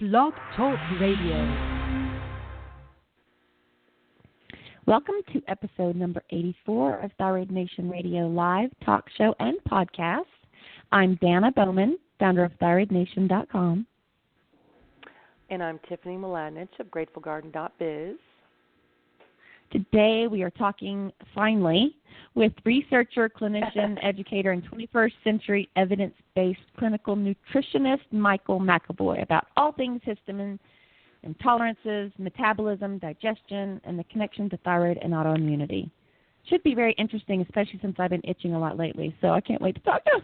Blog Talk Radio. Welcome to episode number 84 of Thyroid Nation Radio Live talk show and podcast. I'm Dana Bowman, founder of thyroidnation.com. And I'm Tiffany Mladinich of GratefulGarden.biz. Today we are talking, finally, with researcher, clinician, educator, and 21st century evidence-based clinical nutritionist Michael McEvoy about all things histamine, intolerances, metabolism, digestion, and the connection to thyroid and autoimmunity. Should be very interesting, especially since I've been itching a lot lately, so I can't wait to talk to him.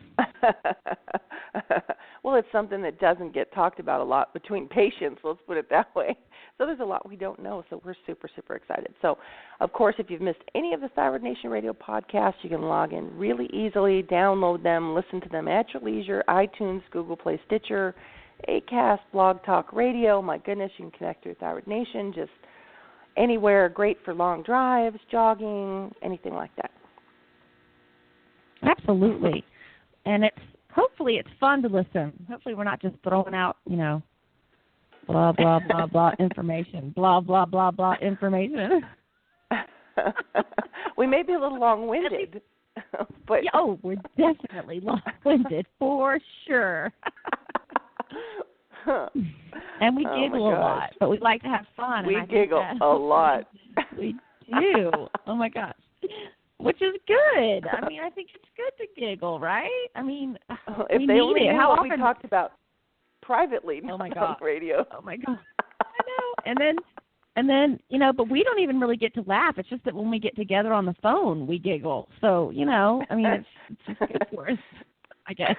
Well, it's something that doesn't get talked about a lot between patients, let's put it that way. So there's a lot we don't know, so we're super, super excited. So, of course, if you've missed any of the Thyroid Nation Radio podcasts, you can log in really easily, download them, listen to them at your leisure, iTunes, Google Play, Stitcher, Acast, Blog Talk Radio. My goodness, you can connect through Thyroid Nation, just anywhere, great for long drives, jogging, anything like that. Absolutely. And hopefully it's fun to listen. Hopefully we're not just throwing out, blah, blah, blah, blah information, blah, blah, blah, blah information. We may be a little long-winded. But we're definitely long-winded, for sure. And we giggle a lot, but we like to have fun. We giggle a lot. We do. Oh, my gosh. Which is good. I mean, I think it's good to giggle, right? I mean, if we they need only it. knew How what often we talked about privately, oh my not God. on radio. Oh, my God. I know. And then, but we don't even really get to laugh. It's just that when we get together on the phone, we giggle. So, I mean, it's just good for us, I guess.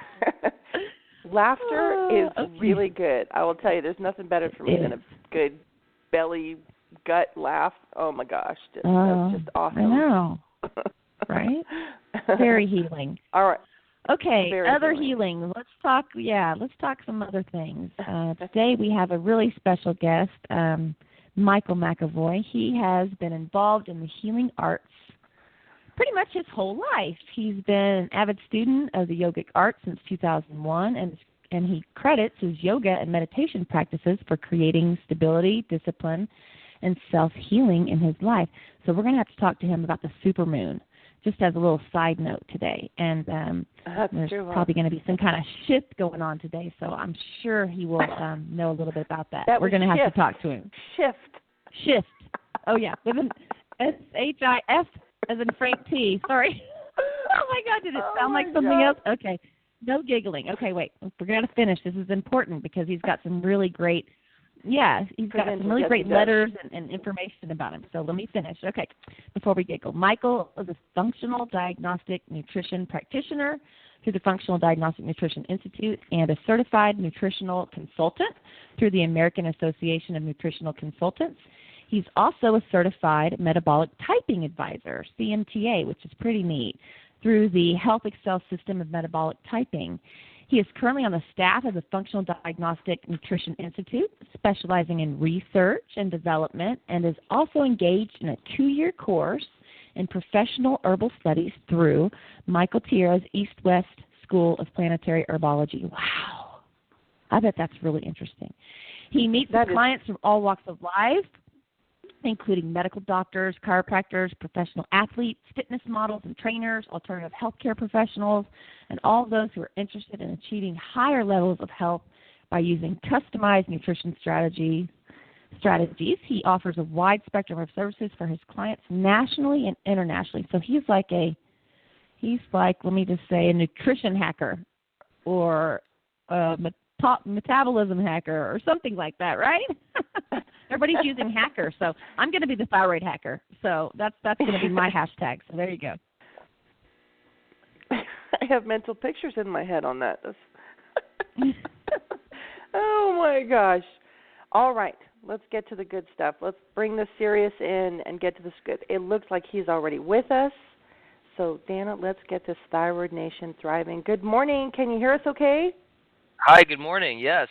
Laughter is really good. I will tell you, there's nothing better for me than a good belly, gut laugh. Oh, my gosh. That's just awesome. I know. Right? Very healing. All right. Okay, Very other healing. Let's talk some other things. Today we have a really special guest, Michael McEvoy. He has been involved in the healing arts pretty much his whole life. He's been an avid student of the yogic arts since 2001, and he credits his yoga and meditation practices for creating stability, discipline, and self-healing in his life. So we're going to have to talk to him about the supermoon, just as a little side note today. And there's probably going to be some kind of shift going on today, so I'm sure he will know a little bit about that. We're going to have to talk to him. Shift. Oh, yeah, with an S-H-I-F as in Frank T. Sorry. Oh, my God, did it sound like something else? Okay, no giggling. Okay, wait, we're going to finish. This is important because he's got some really great letters and information about him. So let me finish. Okay, before we giggle. Michael is a functional diagnostic nutrition practitioner through the Functional Diagnostic Nutrition Institute and a certified nutritional consultant through the American Association of Nutritional Consultants. He's also a certified metabolic typing advisor, CMTA, which is pretty neat, through the Health Excel System of Metabolic Typing. He is currently on the staff of the Functional Diagnostic Nutrition Institute, specializing in research and development, and is also engaged in a 2-year course in professional herbal studies through Michael Tierra's East-West School of Planetary Herbology. Wow. I bet that's really interesting. He meets with clients from all walks of life, including medical doctors, chiropractors, professional athletes, fitness models and trainers, alternative healthcare professionals, and all those who are interested in achieving higher levels of health by using customized nutrition strategies. He offers a wide spectrum of services for his clients nationally and internationally. So he's like, let me just say, a nutrition hacker or a metabolism hacker or something like that, right? Everybody's using hacker, so I'm going to be the thyroid hacker. So that's going to be my hashtag. So there you go. I have mental pictures in my head on that. Oh, my gosh. All right, let's get to the good stuff. Let's bring the serious in and get to this good. It looks like he's already with us. So, Dana, let's get this Thyroid Nation thriving. Good morning. Can you hear us okay? Hi, good morning. Yes.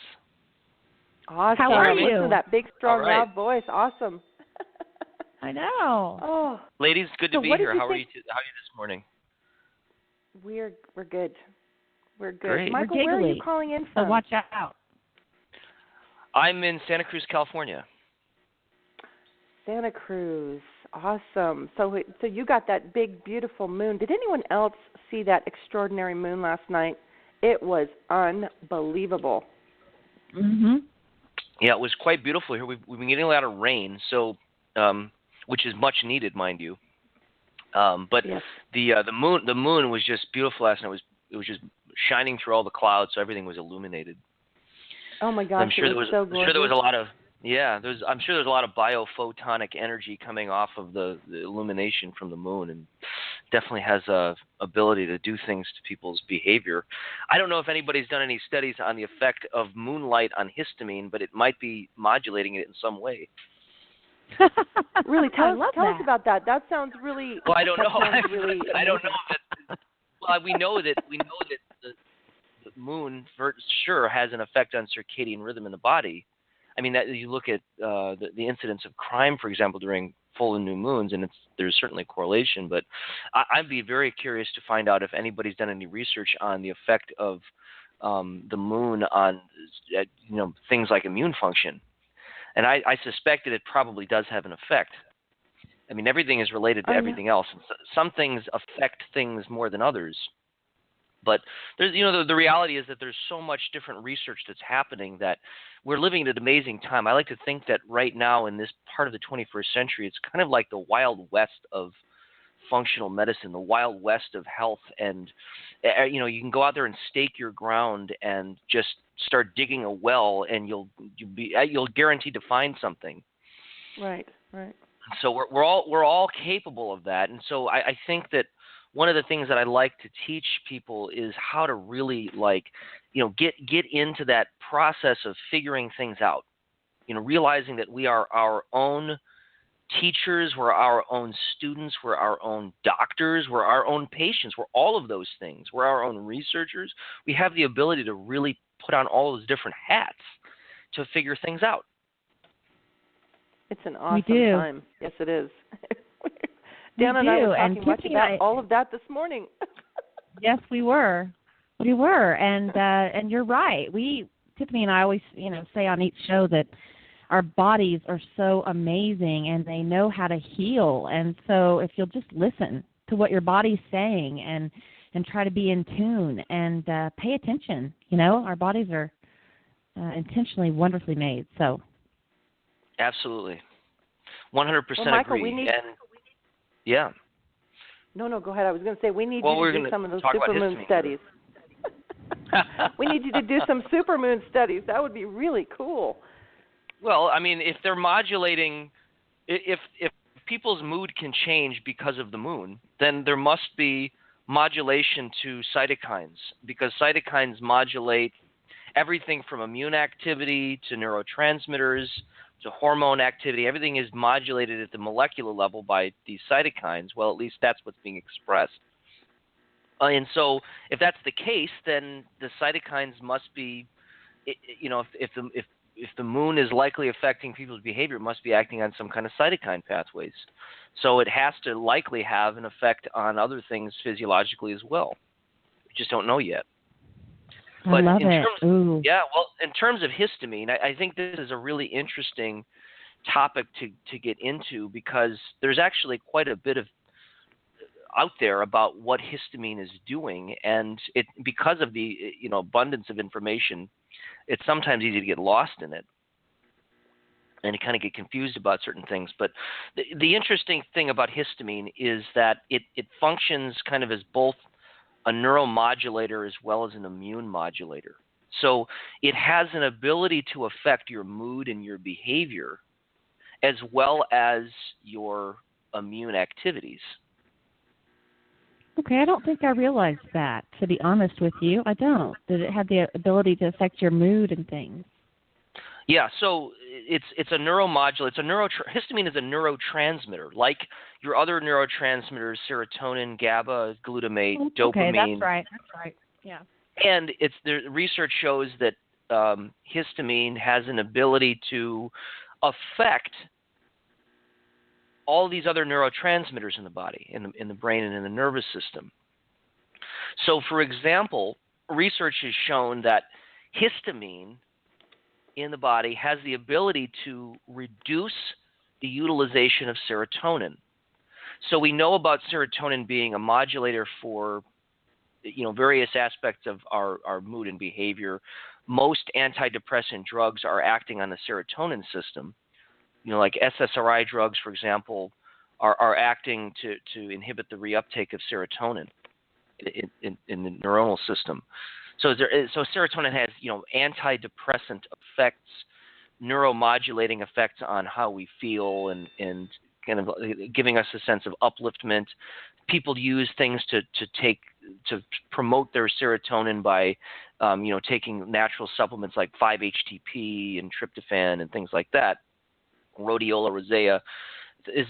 Awesome. How are you? Listen to that big, strong, All right. loud voice. Awesome. I know. Oh, Ladies, good to be here. How are you this morning? We're good. We're good. Great. Michael, We're where are you giggly, calling in so from? watch out. I'm in Santa Cruz, California. Santa Cruz. Awesome. So you got that big, beautiful moon. Did anyone else see that extraordinary moon last night? It was unbelievable. Mhm. Yeah, it was quite beautiful here. We've been getting a lot of rain, so which is much needed, mind you. But yes. the moon was just beautiful last night. It was just shining through all the clouds, so everything was illuminated. Oh my gosh, I'm sure it was so gorgeous. I'm sure there was a lot of I'm sure there's a lot of biophotonic energy coming off of the illumination from the moon, and definitely has a ability to do things to people's behavior. I don't know if anybody's done any studies on the effect of moonlight on histamine, but it might be modulating it in some way. Really, tell us about that. That sounds really. Well, I don't know. Really I don't know that. Well, we know that the moon for sure has an effect on circadian rhythm in the body. I mean, that you look at the incidence of crime, for example, during full and new moons, and there's certainly a correlation. But I'd be very curious to find out if anybody's done any research on the effect of the moon on things like immune function. And I suspect that it probably does have an effect. I mean, everything is related to everything else. And some things affect things more than others. But there's, the reality is that there's so much different research that's happening that we're living at an amazing time. I like to think that right now in this part of the 21st century, it's kind of like the Wild West of functional medicine, the Wild West of health. And, you can go out there and stake your ground and just start digging a well, and you'll guaranteed to find something. Right, right. So we're all capable of that. And so I think that one of the things that I like to teach people is how to really get into that process of figuring things out. Realizing that we are our own teachers, we're our own students, we're our own doctors, we're our own patients, we're all of those things. We're our own researchers. We have the ability to really put on all those different hats to figure things out. It's an awesome time. Yes, it is. Dan and I were talking much about all of that this morning. Yes, we were. And you're right. Tiffany and I always, say on each show that our bodies are so amazing and they know how to heal. And so if you'll just listen to what your body's saying and try to be in tune and pay attention, our bodies are intentionally wonderfully made. So absolutely. 100% well, Michael, agree. Yeah. No, go ahead. I was going to say we need you to do some of those supermoon studies. We need you to do some supermoon studies. That would be really cool. Well, I mean, if they're modulating, if people's mood can change because of the moon, then there must be modulation to cytokines, because cytokines modulate everything from immune activity to neurotransmitters to hormone activity. Everything is modulated at the molecular level by these cytokines. Well, at least that's what's being expressed. And so if that's the case, then the cytokines must be, if the moon is likely affecting people's behavior, it must be acting on some kind of cytokine pathways. So it has to likely have an effect on other things physiologically as well. We just don't know yet. I love it. Yeah, well, in terms of histamine, I think this is a really interesting topic to get into, because there's actually quite a bit of out there about what histamine is doing, and because of the abundance of information, it's sometimes easy to get lost in it and to kind of get confused about certain things. But the interesting thing about histamine is that it functions kind of as both a neuromodulator as well as an immune modulator. So it has an ability to affect your mood and your behavior as well as your immune activities. Okay, I don't think I realized that, to be honest with you. I don't. Did it have the ability to affect your mood and things? Yeah, so it's a neuromodulator. Histamine is a neurotransmitter, like your other neurotransmitters: serotonin, GABA, glutamate, dopamine. Okay, that's right. Yeah. And the research shows that histamine has an ability to affect all these other neurotransmitters in the body, in the brain and in the nervous system. So, for example, research has shown that histamine in the body has the ability to reduce the utilization of serotonin. So we know about serotonin being a modulator for various aspects of our mood and behavior. Most antidepressant drugs are acting on the serotonin system. Like SSRI drugs, for example, are acting to inhibit the reuptake of serotonin in the neuronal system. So serotonin has antidepressant effects, neuromodulating effects on how we feel, and kind of giving us a sense of upliftment. People use things to promote their serotonin by taking natural supplements like 5-HTP and tryptophan and things like that. Rhodiola rosea is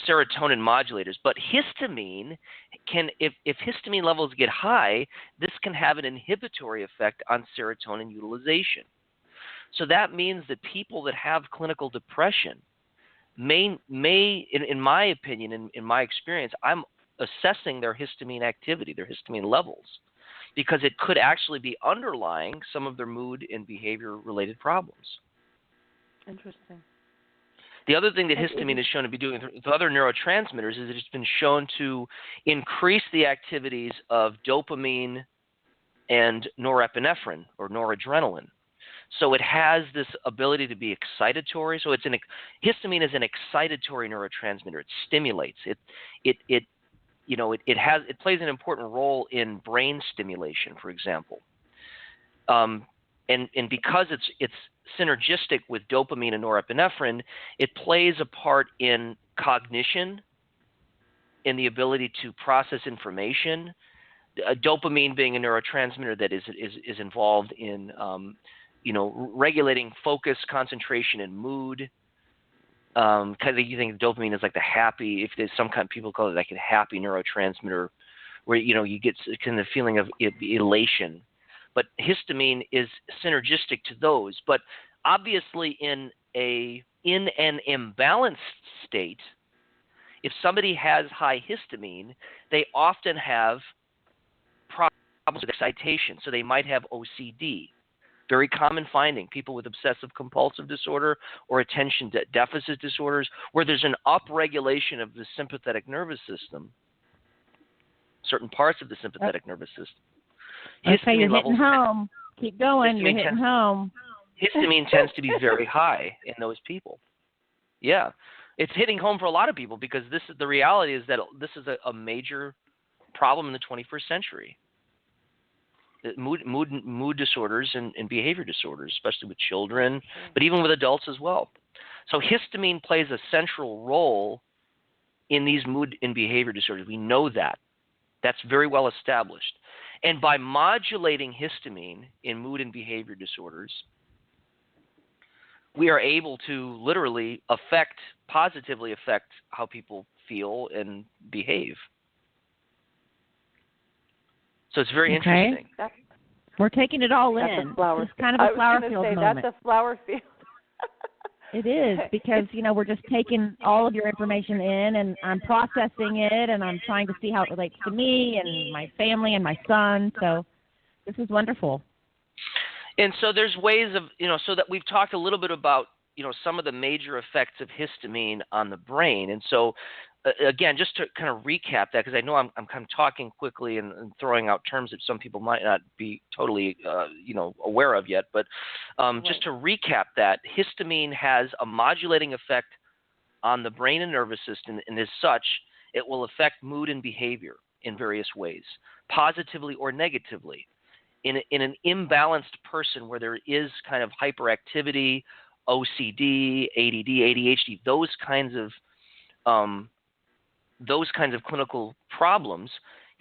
serotonin modulators. But histamine if histamine levels get high, this can have an inhibitory effect on serotonin utilization. So that means that people that have clinical depression may in my opinion, in my experience, I'm assessing their histamine activity, their histamine levels, because it could actually be underlying some of their mood and behavior-related problems. Interesting. The other thing that histamine is shown to be doing with other neurotransmitters is that it's been shown to increase the activities of dopamine and norepinephrine or noradrenaline. So it has this ability to be excitatory. So histamine is an excitatory neurotransmitter. It stimulates. It plays an important role in brain stimulation, for example. And because it's synergistic with dopamine and norepinephrine, it plays a part in cognition, in the ability to process information. Dopamine being a neurotransmitter that is involved in regulating focus, concentration, and mood. Kind of you think dopamine is like the happy. If there's some kind, people call it like a happy neurotransmitter, where you get kind of feeling of elation. But histamine is synergistic to those. But obviously, in an imbalanced state, if somebody has high histamine, they often have problems with excitation. So they might have OCD. Very common finding, people with obsessive compulsive disorder or attention deficit disorders, where there's an upregulation of the sympathetic nervous system, certain parts of the sympathetic nervous system. Okay, you're hitting home. Keep going. You're hitting home. Histamine tends to be very high in those people. Yeah. It's hitting home for a lot of people because the reality is that this is a major problem in the 21st century. Mood disorders and behavior disorders, especially with children, but even with adults as well. So histamine plays a central role in these mood and behavior disorders. We know that. That's very well established. And by modulating histamine in mood and behavior disorders, we are able to literally positively affect how people feel and behave. So it's very interesting. We're taking it all in. It's kind of a flower field moment. That's a flower field. It is, because, we're just taking all of your information in, and I'm processing it, and I'm trying to see how it relates to me and my family and my son. So this is wonderful. And so there's ways of, so that we've talked a little bit about, some of the major effects of histamine on the brain. And so, again, just to kind of recap that, because I know I'm kind of talking quickly and throwing out terms that some people might not be totally, aware of yet. But just to recap that, histamine has a modulating effect on the brain and nervous system, and as such, it will affect mood and behavior in various ways, positively or negatively. In an imbalanced person where there is kind of hyperactivity, OCD, ADD, ADHD, those kinds of clinical problems,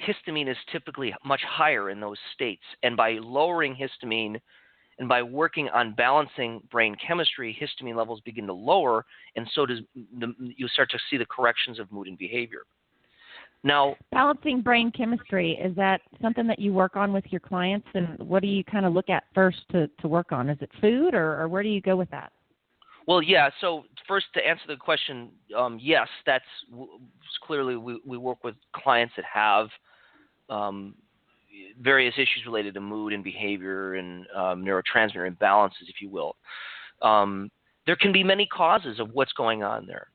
histamine is typically much higher in those states. And by lowering histamine and by working on balancing brain chemistry, histamine levels begin to lower, and so you start to see the corrections of mood and behavior. Now, balancing brain chemistry, is that something that you work on with your clients, and what do you kind of look at first to work on? Is it food, or where do you go with that? Well, yeah. So first, to answer the question, yes, that's clearly we work with clients that have, various issues related to mood and behavior and neurotransmitter imbalances, if you will. There can be many causes of what's going on there.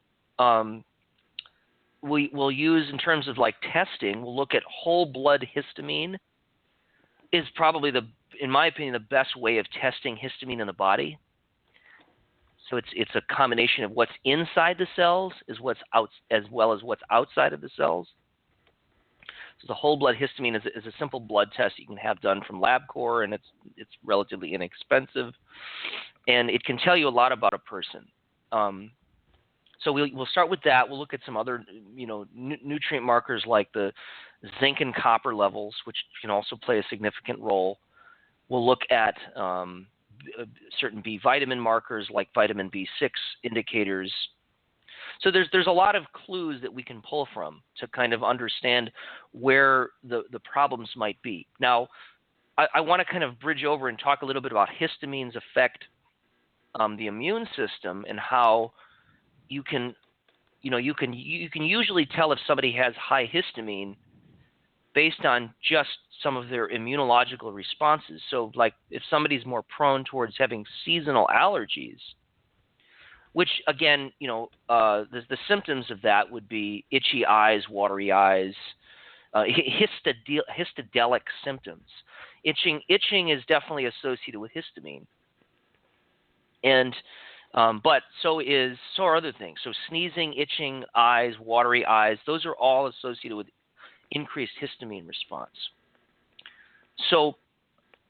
We'll use, in terms of like testing, we'll look at whole blood histamine is probably, in my opinion, the best way of testing histamine in the body. So it's a combination of what's inside the cells as well as what's outside of the cells. So the whole blood histamine is a simple blood test you can have done from LabCorp, and it's relatively inexpensive, and it can tell you a lot about a person. So we'll start with that. We'll look at some other nutrient markers like the zinc and copper levels, which can also play a significant role. We'll look at certain B vitamin markers like vitamin B6 indicators. So there's a lot of clues that we can pull from to kind of understand where the problems might be. Now, I want to kind of bridge over and talk a little bit about histamine's effect on the immune system and how you can usually tell if somebody has high histamine based on just some of their immunological responses. So like if somebody's more prone towards having seasonal allergies, which again, the symptoms of that would be itchy eyes, watery eyes, histadelic symptoms. Itching is definitely associated with histamine. And but so are other things. So sneezing, itching, eyes, watery eyes, those are all associated with increased histamine response. So,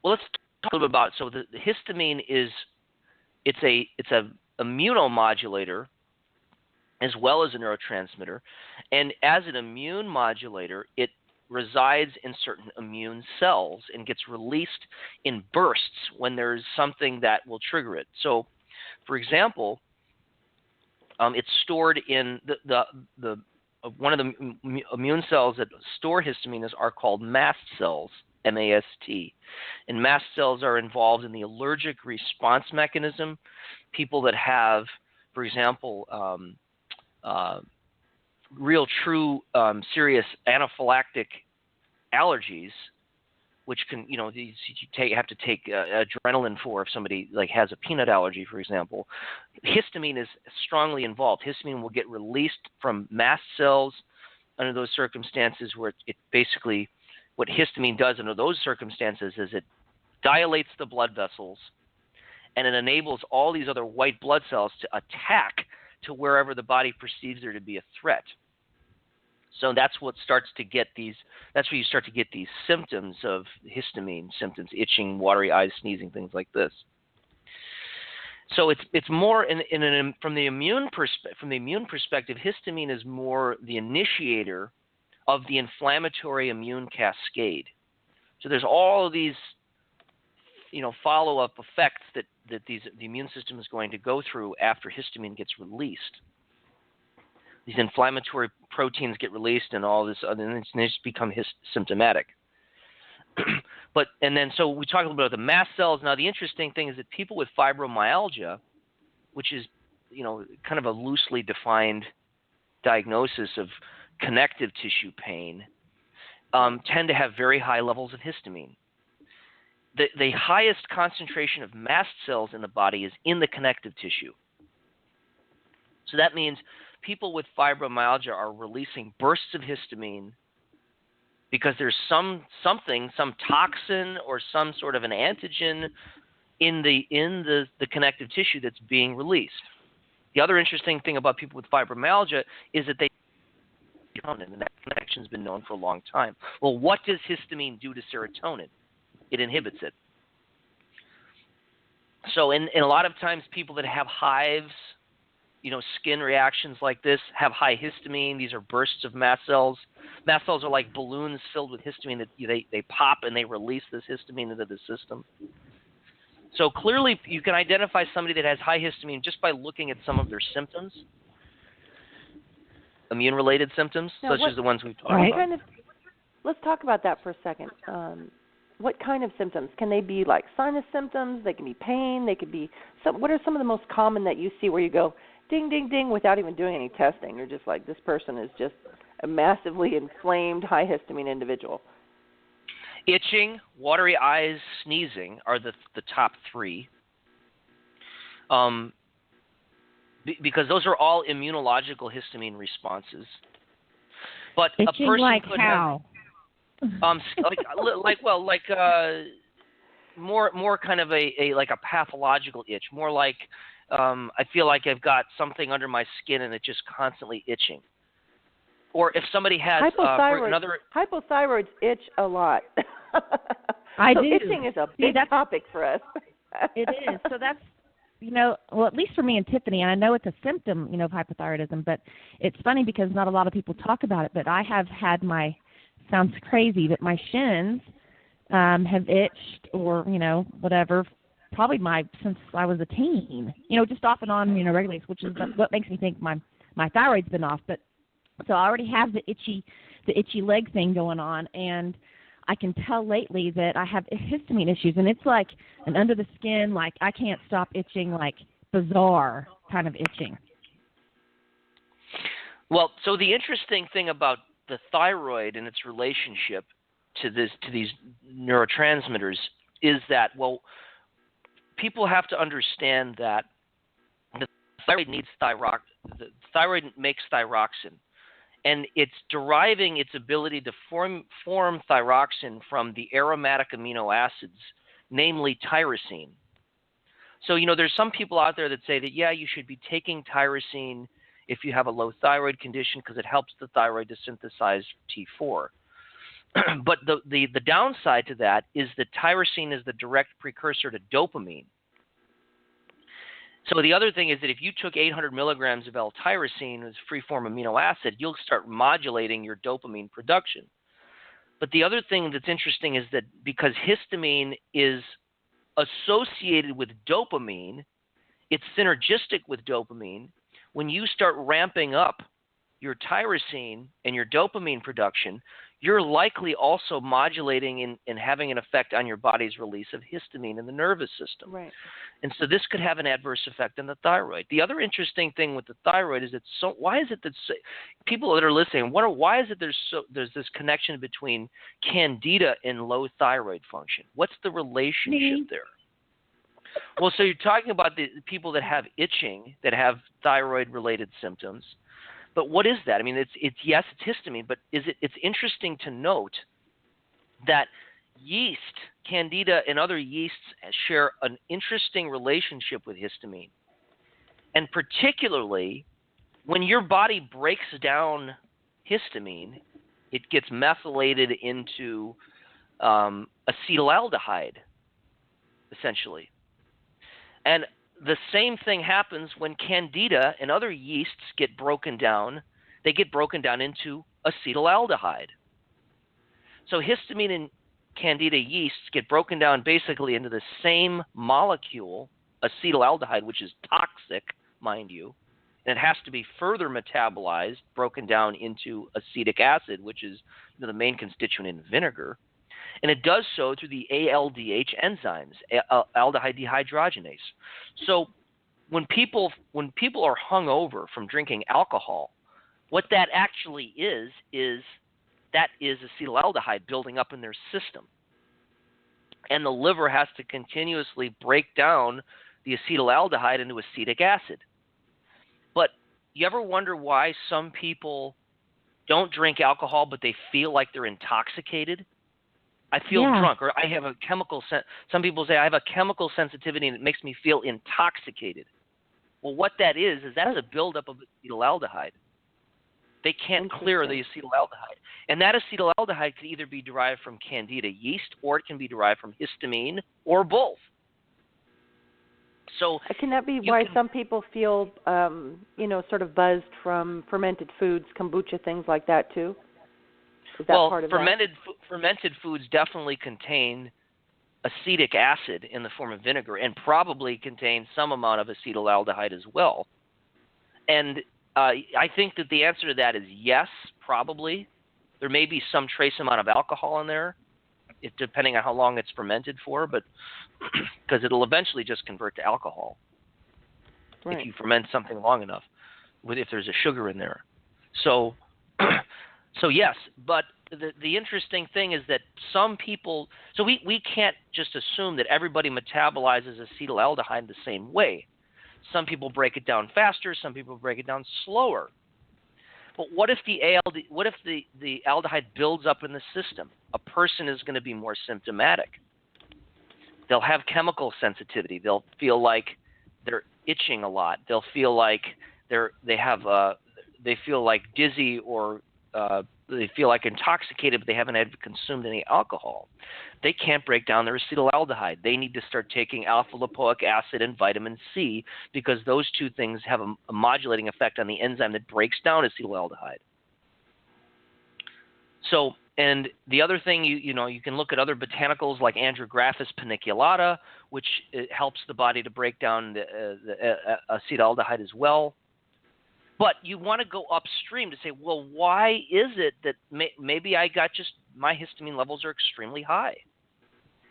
let's talk a little bit about. So the histamine it's a immunomodulator as well as a neurotransmitter, and as an immune modulator, it resides in certain immune cells and gets released in bursts when there's something that will trigger it. So, for example, it's stored in the one of the immune cells that store histamine are called MAST cells, MAST. And MAST cells are involved in the allergic response mechanism. People that have, for example, real true serious anaphylactic allergies, which can, you have to take adrenaline for if somebody like has a peanut allergy, for example. Histamine is strongly involved. Histamine will get released from mast cells under those circumstances where it basically, what histamine does under those circumstances is it dilates the blood vessels and it enables all these other white blood cells to attack to wherever the body perceives there to be a threat. So that's what starts to get these, that's where you start to get these symptoms of histamine symptoms, itching, watery eyes, sneezing, things like this. So it's more from the immune perspective, histamine is more the initiator of the inflammatory immune cascade. So there's all of these, follow-up effects that the immune system is going to go through after histamine gets released. These inflammatory proteins get released and all this, and they just become symptomatic. So we talked a little bit about the mast cells. Now the interesting thing is that people with fibromyalgia, which is, kind of a loosely defined diagnosis of connective tissue pain, tend to have very high levels of histamine. The highest concentration of mast cells in the body is in the connective tissue. So that means people with fibromyalgia are releasing bursts of histamine because there's some toxin or some sort of an antigen in the connective tissue that's being released. The other interesting thing about people with fibromyalgia is that they serotonin, and that connection's been known for a long time. Well, what does histamine do to serotonin? It inhibits it. So in a lot of times people that have hives, skin reactions like this have high histamine. These are bursts of mast cells. Mast cells are like balloons filled with histamine that they pop and they release this histamine into the system. So clearly you can identify somebody that has high histamine just by looking at some of their symptoms, immune-related symptoms, such as the ones we've talked about. Let's talk about that for a second. What kind of symptoms? Can they be like sinus symptoms? They can be pain. They could be what are some of the most common that you see where you go, ding, ding, ding, without even doing any testing? You're just like, this person is just a massively inflamed, high histamine individual. Itching, watery eyes, sneezing are the top three. Because those are all immunological histamine responses. But Itching a person like could how? have more kind of a like a pathological itch, more like I feel like I've got something under my skin and it's just constantly itching. Or if somebody has hypothyroids itch a lot. I so do. Itching is a big topic for us. It is. So that's, well, at least for me and Tiffany, and I know it's a symptom, of hypothyroidism, but it's funny because not a lot of people talk about it, but I have had sounds crazy, but my shins have itched or, whatever, probably since I was a teen, just off and on, regularly, which is what makes me think my thyroid's been off. But so I already have the itchy leg thing going on, and I can tell lately that I have histamine issues, and it's like an under the skin, like I can't stop itching, like bizarre kind of itching. Well, so the interesting thing about the thyroid and its relationship to these neurotransmitters is that, well, people have to understand that the thyroid needs the thyroid makes thyroxine. And it's deriving its ability to form thyroxine from the aromatic amino acids, namely tyrosine. So, there's some people out there that say that, yeah, you should be taking tyrosine if you have a low thyroid condition because it helps the thyroid to synthesize T4. But the downside to that is that tyrosine is the direct precursor to dopamine. So the other thing is that if you took 800 milligrams of L-tyrosine as free-form amino acid, you'll start modulating your dopamine production. But the other thing that's interesting is that because histamine is associated with dopamine, it's synergistic with dopamine. When you start ramping up your tyrosine and your dopamine production, you're likely also modulating and having an effect on your body's release of histamine in the nervous system. Right. And so this could have an adverse effect on the thyroid. The other interesting thing with the thyroid is why is it that people that are listening, why is it there's this connection between candida and low thyroid function? What's the relationship there? Well, so you're talking about the people that have itching, that have thyroid-related symptoms. But what is that? I mean, it's histamine, but it's interesting to note that yeast, candida, and other yeasts share an interesting relationship with histamine. And particularly, when your body breaks down histamine, it gets methylated into acetaldehyde, essentially. And the same thing happens when candida and other yeasts get broken down. They get broken down into acetaldehyde. So histamine and candida yeasts get broken down basically into the same molecule, acetaldehyde, which is toxic, mind you, and it has to be further metabolized, broken down into acetic acid, which is the main constituent in vinegar. And it does so through the ALDH enzymes, aldehyde dehydrogenase. So when people are hungover from drinking alcohol, what that actually is acetaldehyde building up in their system. And the liver has to continuously break down the acetaldehyde into acetic acid. But you ever wonder why some people don't drink alcohol but they feel like they're intoxicated? I feel drunk, or I have a chemical some people say I have a chemical sensitivity and it makes me feel intoxicated. Well, what that is that's a buildup of acetaldehyde. They can't clear the acetaldehyde. And that acetaldehyde can either be derived from candida yeast or it can be derived from histamine or both. So can that be why some people feel, sort of buzzed from fermented foods, kombucha, things like that too? Is that part of fermented foods definitely contain acetic acid in the form of vinegar and probably contain some amount of acetaldehyde as well. And I think that the answer to that is yes, probably. There may be some trace amount of alcohol in there, depending on how long it's fermented for, but because it'll eventually just convert to alcohol if you ferment something long enough, if there's a sugar in there. So yes, but the interesting thing is that some people, so we can't just assume that everybody metabolizes acetaldehyde the same way. Some people break it down faster, some people break it down slower. But what if the aldehyde builds up in the system? A person is going to be more symptomatic. They'll have chemical sensitivity. They'll feel like they're itching a lot. They'll feel like they feel like dizzy, or they feel like intoxicated, but they haven't consumed any alcohol. They can't break down their acetaldehyde. They need to start taking alpha lipoic acid and vitamin C, because those two things have a modulating effect on the enzyme that breaks down acetaldehyde. So, and the other thing, you can look at other botanicals like Andrographis paniculata, which helps the body to break down the acetaldehyde as well. But you want to go upstream to say, well, why is it that maybe my histamine levels are extremely high?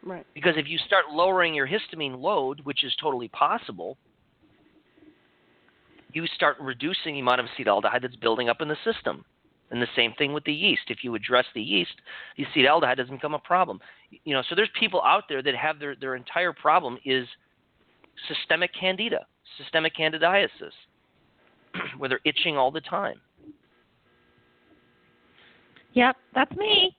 Right. Because if you start lowering your histamine load, which is totally possible, you start reducing the amount of acetaldehyde that's building up in the system. And the same thing with the yeast. If you address the yeast, the acetaldehyde doesn't become a problem. So there's people out there that have their entire problem is systemic candida, systemic candidiasis, where they're itching all the time. Yep, that's me.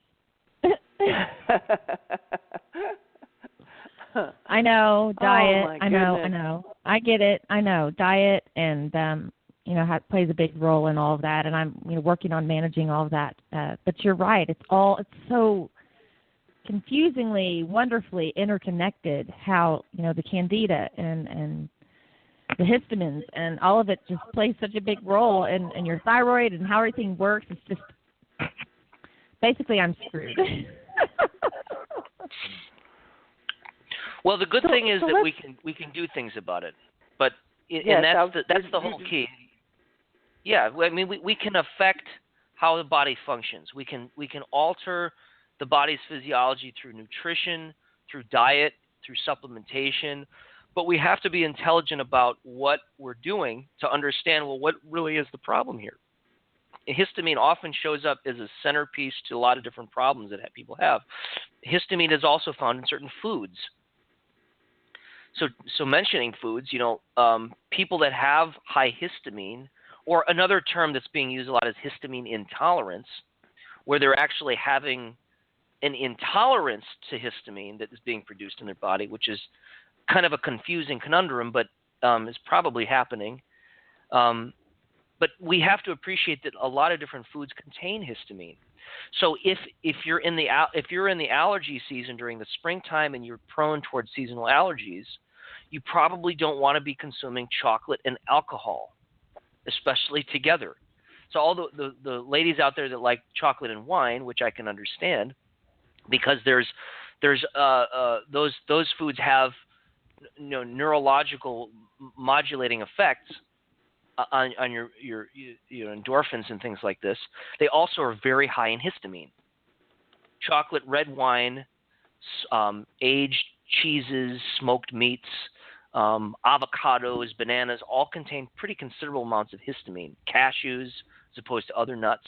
I know, diet. Oh, my I know. goodness. I get it. I know, diet, and plays a big role in all of that. And I'm working on managing all of that. But you're right. It's so confusingly, wonderfully interconnected. How the candida and the histamines and all of it just plays such a big role in your thyroid and how everything works. It's just basically I'm screwed. Well, the good thing is that we can do things about it, but and that's the whole key. Yeah, I mean we can affect how the body functions. We can alter the body's physiology through nutrition, through diet, through supplementation. But we have to be intelligent about what we're doing to understand, well, what really is the problem here? Histamine often shows up as a centerpiece to a lot of different problems that people have. Histamine is also found in certain foods. So mentioning foods, people that have high histamine, or another term that's being used a lot is histamine intolerance, where they're actually having an intolerance to histamine that is being produced in their body, which is kind of a confusing conundrum, but is probably happening. But we have to appreciate that a lot of different foods contain histamine. So if you're in the allergy season during the springtime and you're prone towards seasonal allergies, you probably don't want to be consuming chocolate and alcohol, especially together. So all the ladies out there that like chocolate and wine, which I can understand, because there's those foods have neurological modulating effects on your endorphins and things like this. They also are very high in histamine. Chocolate, red wine, aged cheeses, smoked meats, avocados, bananas all contain pretty considerable amounts of histamine. Cashews, as opposed to other nuts.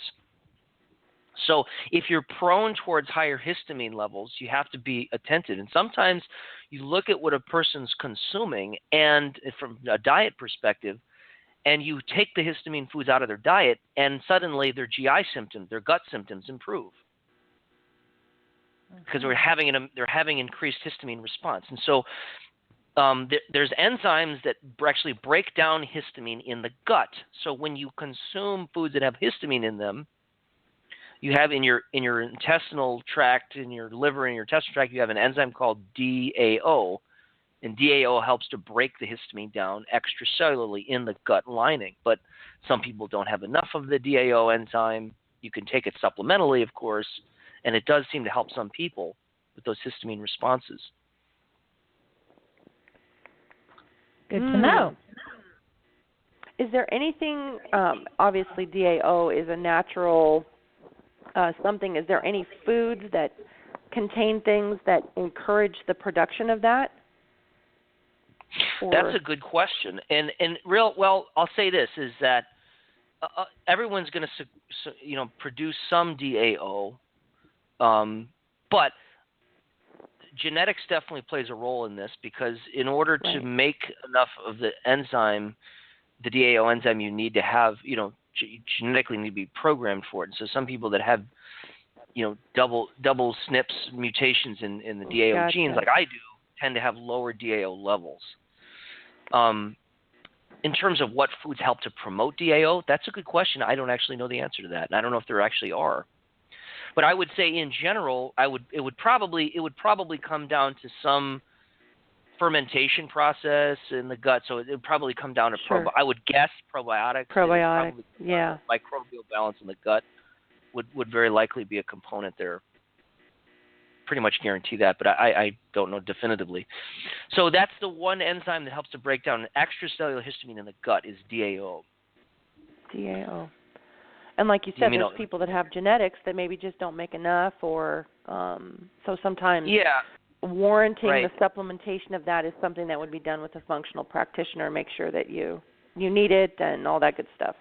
So if you're prone towards higher histamine levels, you have to be attentive. And sometimes you look at what a person's consuming, and from a diet perspective, and you take the histamine foods out of their diet, and suddenly their GI symptoms, their gut symptoms improve. Because they're having increased histamine response. And so there's enzymes that actually break down histamine in the gut. So when you consume foods that have histamine in them, you have in your intestinal tract, in your liver, in your intestinal tract, you have an enzyme called DAO, and DAO helps to break the histamine down extracellularly in the gut lining. But some people don't have enough of the DAO enzyme. You can take it supplementally, of course, and it does seem to help some people with those histamine responses. Good to know. Is there anything, obviously DAO is a natural something, is there any foods that contain things that encourage the production of that? Or? That's a good question. And I'll say this, is that everyone's going to produce some DAO, But genetics definitely plays a role in this, because in order to make enough of the enzyme, the DAO enzyme, you need to have, genetically need to be programmed for it. And so some people that have, double SNPs mutations in the DAO genes, like I do, tend to have lower DAO levels. In terms of what foods help to promote DAO, that's a good question. I don't actually know the answer to that, and I don't know if there actually are. But I would say in general, it would probably come down to some fermentation process in the gut. So it would probably come down to I would guess probiotics. Probiotic, yeah. Microbial balance in the gut would very likely be a component there. Pretty much guarantee that, but I don't know definitively. So that's the one enzyme that helps to break down an extracellular histamine in the gut is DAO. DAO. And like you said, there's people that have genetics that maybe just don't make enough, or so sometimes warranting the supplementation of that is something that would be done with a functional practitioner. Make sure that you need it and all that good stuff.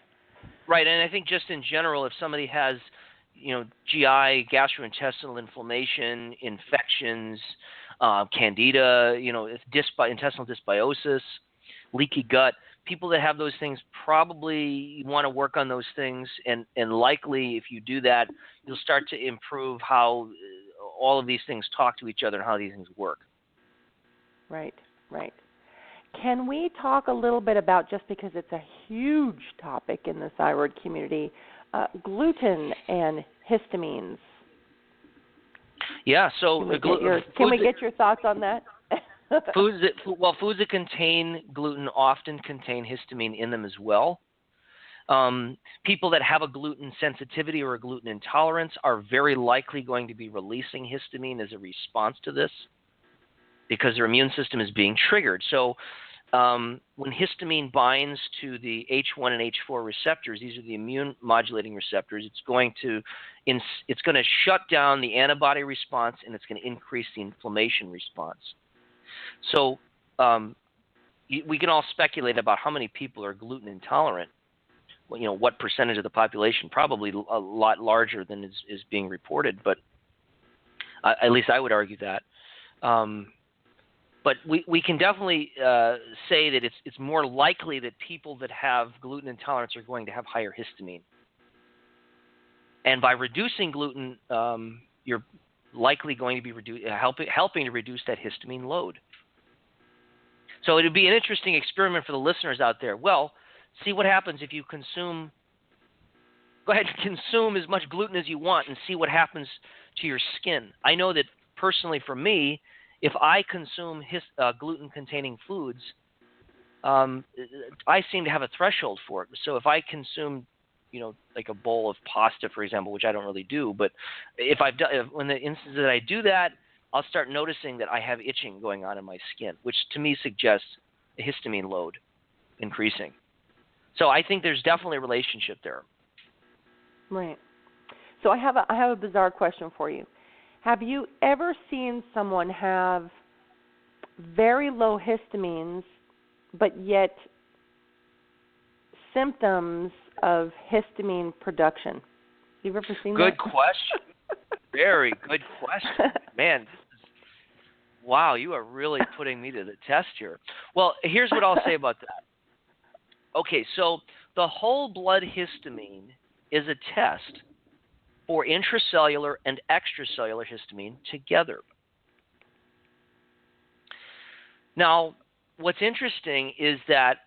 Right, and I think just in general, if somebody has GI, gastrointestinal inflammation, infections, candida, intestinal dysbiosis, leaky gut, people that have those things probably want to work on those things, and likely if you do that, you'll start to improve how all of these things talk to each other and how these things work. Right. Can we talk a little bit about, just because it's a huge topic in the thyroid community, gluten and histamines? Yeah, so can we get your thoughts on that? Foods that contain gluten often contain histamine in them as well. People that have a gluten sensitivity or a gluten intolerance are very likely going to be releasing histamine as a response to this, because their immune system is being triggered. So when histamine binds to the H1 and H4 receptors, these are the immune modulating receptors, it's going to shut down the antibody response, and it's going to increase the inflammation response. So we can all speculate about how many people are gluten intolerant. What percentage of the population? Probably a lot larger than is being reported, but at least I would argue that. But we can definitely say that it's more likely that people that have gluten intolerance are going to have higher histamine. And by reducing gluten, you're likely going to be helping to reduce that histamine load. So it would be an interesting experiment for the listeners out there. Well, see what happens if you consume. Go ahead and consume as much gluten as you want and see what happens to your skin. I know that personally for me, if I consume gluten-containing foods, I seem to have a threshold for it. So if I consume, like a bowl of pasta, for example, which I don't really do, but when the instance that I do that, I'll start noticing that I have itching going on in my skin, which to me suggests a histamine load increasing. So I think there's definitely a relationship there. Right. So I have a bizarre question for you. Have you ever seen someone have very low histamines, but yet symptoms of histamine production? You've ever seen that? Good question. Very good question. Man, wow, you are really putting me to the test here. Well, here's what I'll say about that. Okay, so the whole blood histamine is a test for intracellular and extracellular histamine together. Now, what's interesting is that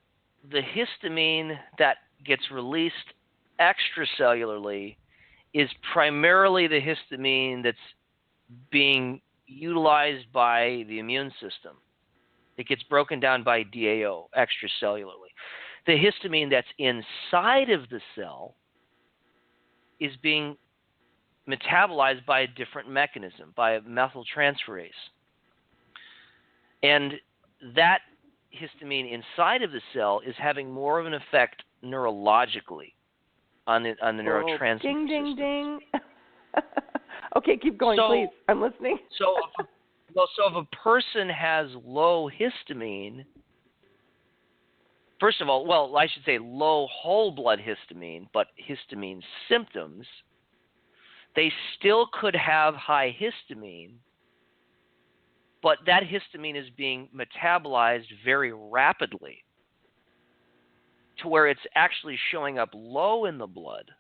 the histamine that gets released extracellularly is primarily the histamine that's being utilized by the immune system. It gets broken down by DAO extracellularly. The histamine that's inside of the cell is being metabolized by a different mechanism, by a methyltransferase. And that histamine inside of the cell is having more of an effect neurologically on the neurotransmitter ding, ding, system. Ding. Okay, keep going, please. I'm listening. So if a person has low histamine, first of all, I should say low whole blood histamine, but histamine symptoms, they still could have high histamine, but that histamine is being metabolized very rapidly to where it's actually showing up low in the blood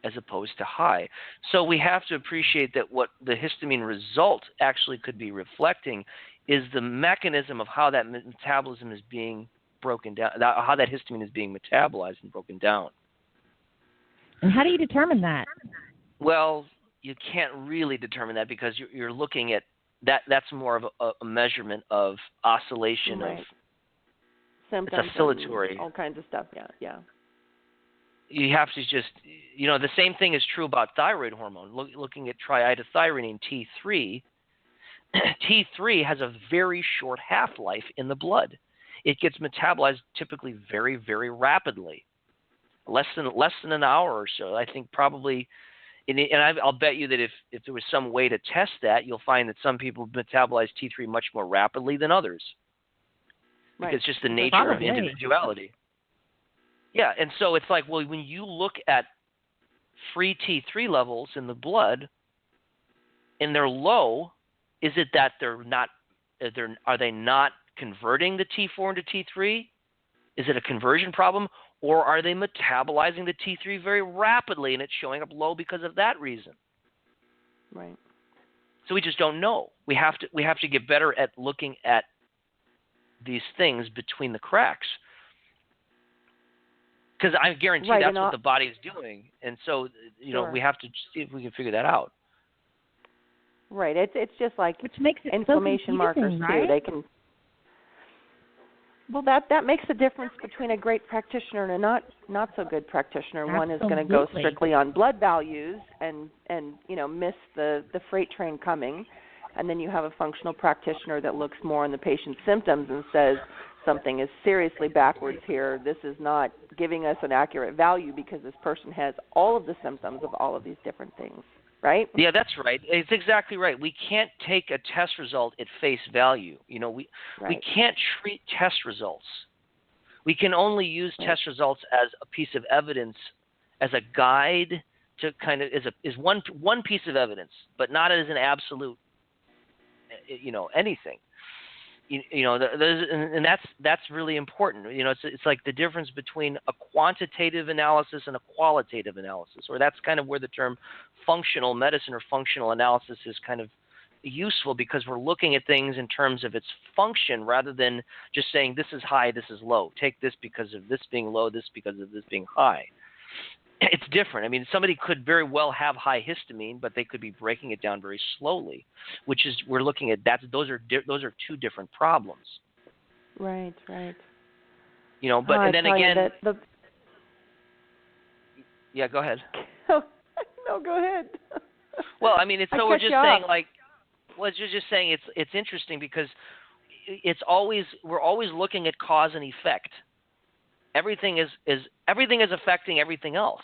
as opposed to high. So we have to appreciate that what the histamine result actually could be reflecting is the mechanism of how that metabolism is being broken down, how that histamine is being metabolized and broken down. And how do you determine that? Well, you can't really determine that because you're looking at that. That's more of a measurement of oscillation right. of symptoms, it's oscillatory, all kinds of stuff. Yeah. You have to just, the same thing is true about thyroid hormone. Looking at triiodothyronine T3, T3 has a very short half-life in the blood. It gets metabolized typically very, very rapidly, less than an hour or so. I think probably, I'll bet you that if there was some way to test that, you'll find that some people metabolize T3 much more rapidly than others. Right. Because it's just the nature of individuality. Yeah, and so it's like, well, when you look at free T3 levels in the blood and they're low, is it that are they not converting the T4 into T3? Is it a conversion problem? Or are they metabolizing the T3 very rapidly and it's showing up low because of that reason? Right. So we just don't know. We have to get better at looking at these things between the cracks. Because I guarantee that's what the body is doing. And so, sure. We have to see if we can figure that out. Right. It's just like which makes it inflammation so markers right? too. They can. Well, that makes a difference between a great practitioner and a not so good practitioner. Absolutely. One is going to go strictly on blood values and miss the freight train coming, and then you have a functional practitioner that looks more on the patient's symptoms and says something is seriously backwards here. This is not giving us an accurate value because this person has all of the symptoms of all of these different things. Right? Yeah, that's right. It's exactly right. We can't take a test result at face value. We can't treat test results. We can only use test results as a piece of evidence, as a guide to kind of is one piece of evidence, but not as an absolute, anything. And that's really important. It's like the difference between a quantitative analysis and a qualitative analysis, or that's kind of where the term functional medicine or functional analysis is kind of useful, because we're looking at things in terms of its function rather than just saying this is high, this is low. Take this because of this being low, this because of this being high. It's different. I mean, somebody could very well have high histamine, but they could be breaking it down very slowly, which is we're looking at that. Those are two different problems. Right. But and then again, yeah, go ahead. No, go ahead. Well, I mean, we're just saying it's interesting because we're always looking at cause and effect. Everything is affecting everything else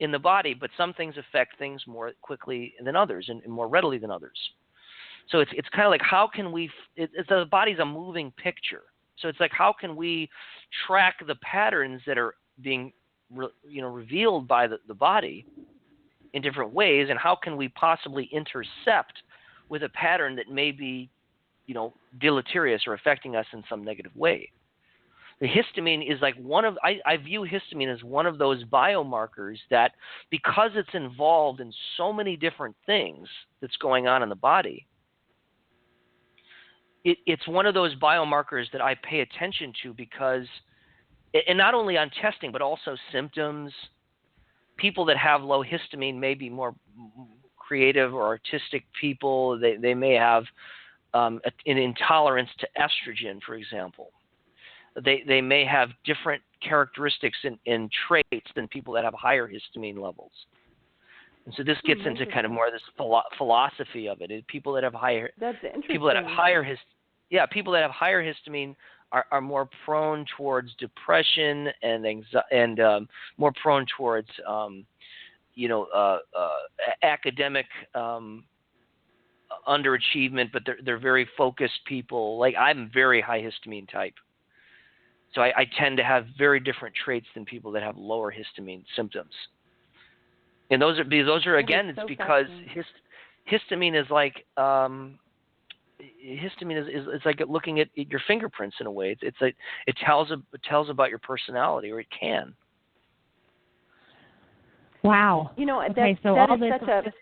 in the body, but some things affect things more quickly than others and more readily than others. So it's kind of like how can we? The body's a moving picture. So it's like how can we track the patterns that are being revealed by the body in different ways, and how can we possibly intercept with a pattern that may be deleterious or affecting us in some negative way. The histamine is like I view histamine as one of those biomarkers that, because it's involved in so many different things that's going on in the body, it's one of those biomarkers that I pay attention to because, and not only on testing, but also symptoms. People that have low histamine may be more creative or artistic people. They may have an intolerance to estrogen, for example. They may have different characteristics and traits than people that have higher histamine levels. And so this gets into kind of more of this philosophy of it. People that have higher histamine are more prone towards depression and more prone towards academic underachievement, but they're very focused people. Like I'm very high histamine type. So I tend to have very different traits than people that have lower histamine symptoms. And those are again, it's so because histamine is like histamine is like looking at your fingerprints in a way. It's like it tells about your personality, or it can. Wow. Okay, so that all is this such a. just,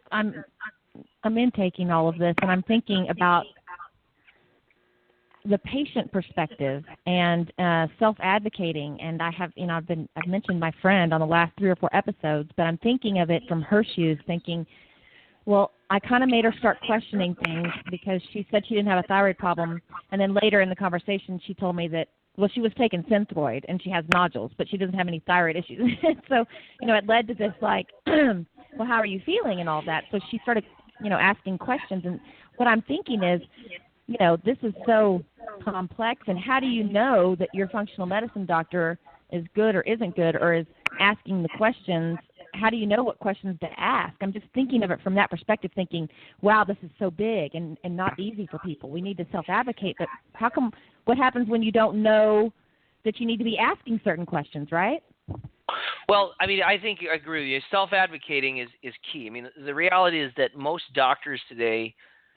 I'm intaking all of this, and I'm thinking about the patient perspective and self-advocating. And I've mentioned my friend on the last 3 or 4 episodes, but I'm thinking of it from her shoes, thinking, well, I kind of made her start questioning things because she said she didn't have a thyroid problem, and then later in the conversation she told me that, well, she was taking Thyroid and she has nodules, but she doesn't have any thyroid issues. So, it led to this like, well, how are you feeling and all that. So she started, asking questions. And what I'm thinking is, this is so complex, and how do you know that your functional medicine doctor is good or isn't good, or is asking the questions? How do you know what questions to ask? I'm just thinking of it from that perspective, thinking, wow, this is so big and not easy for people. We need to self-advocate, but what happens when you don't know that you need to be asking certain questions, right? Well, I mean, I think I agree with you. Self-advocating is key. I mean, the reality is that most doctors today,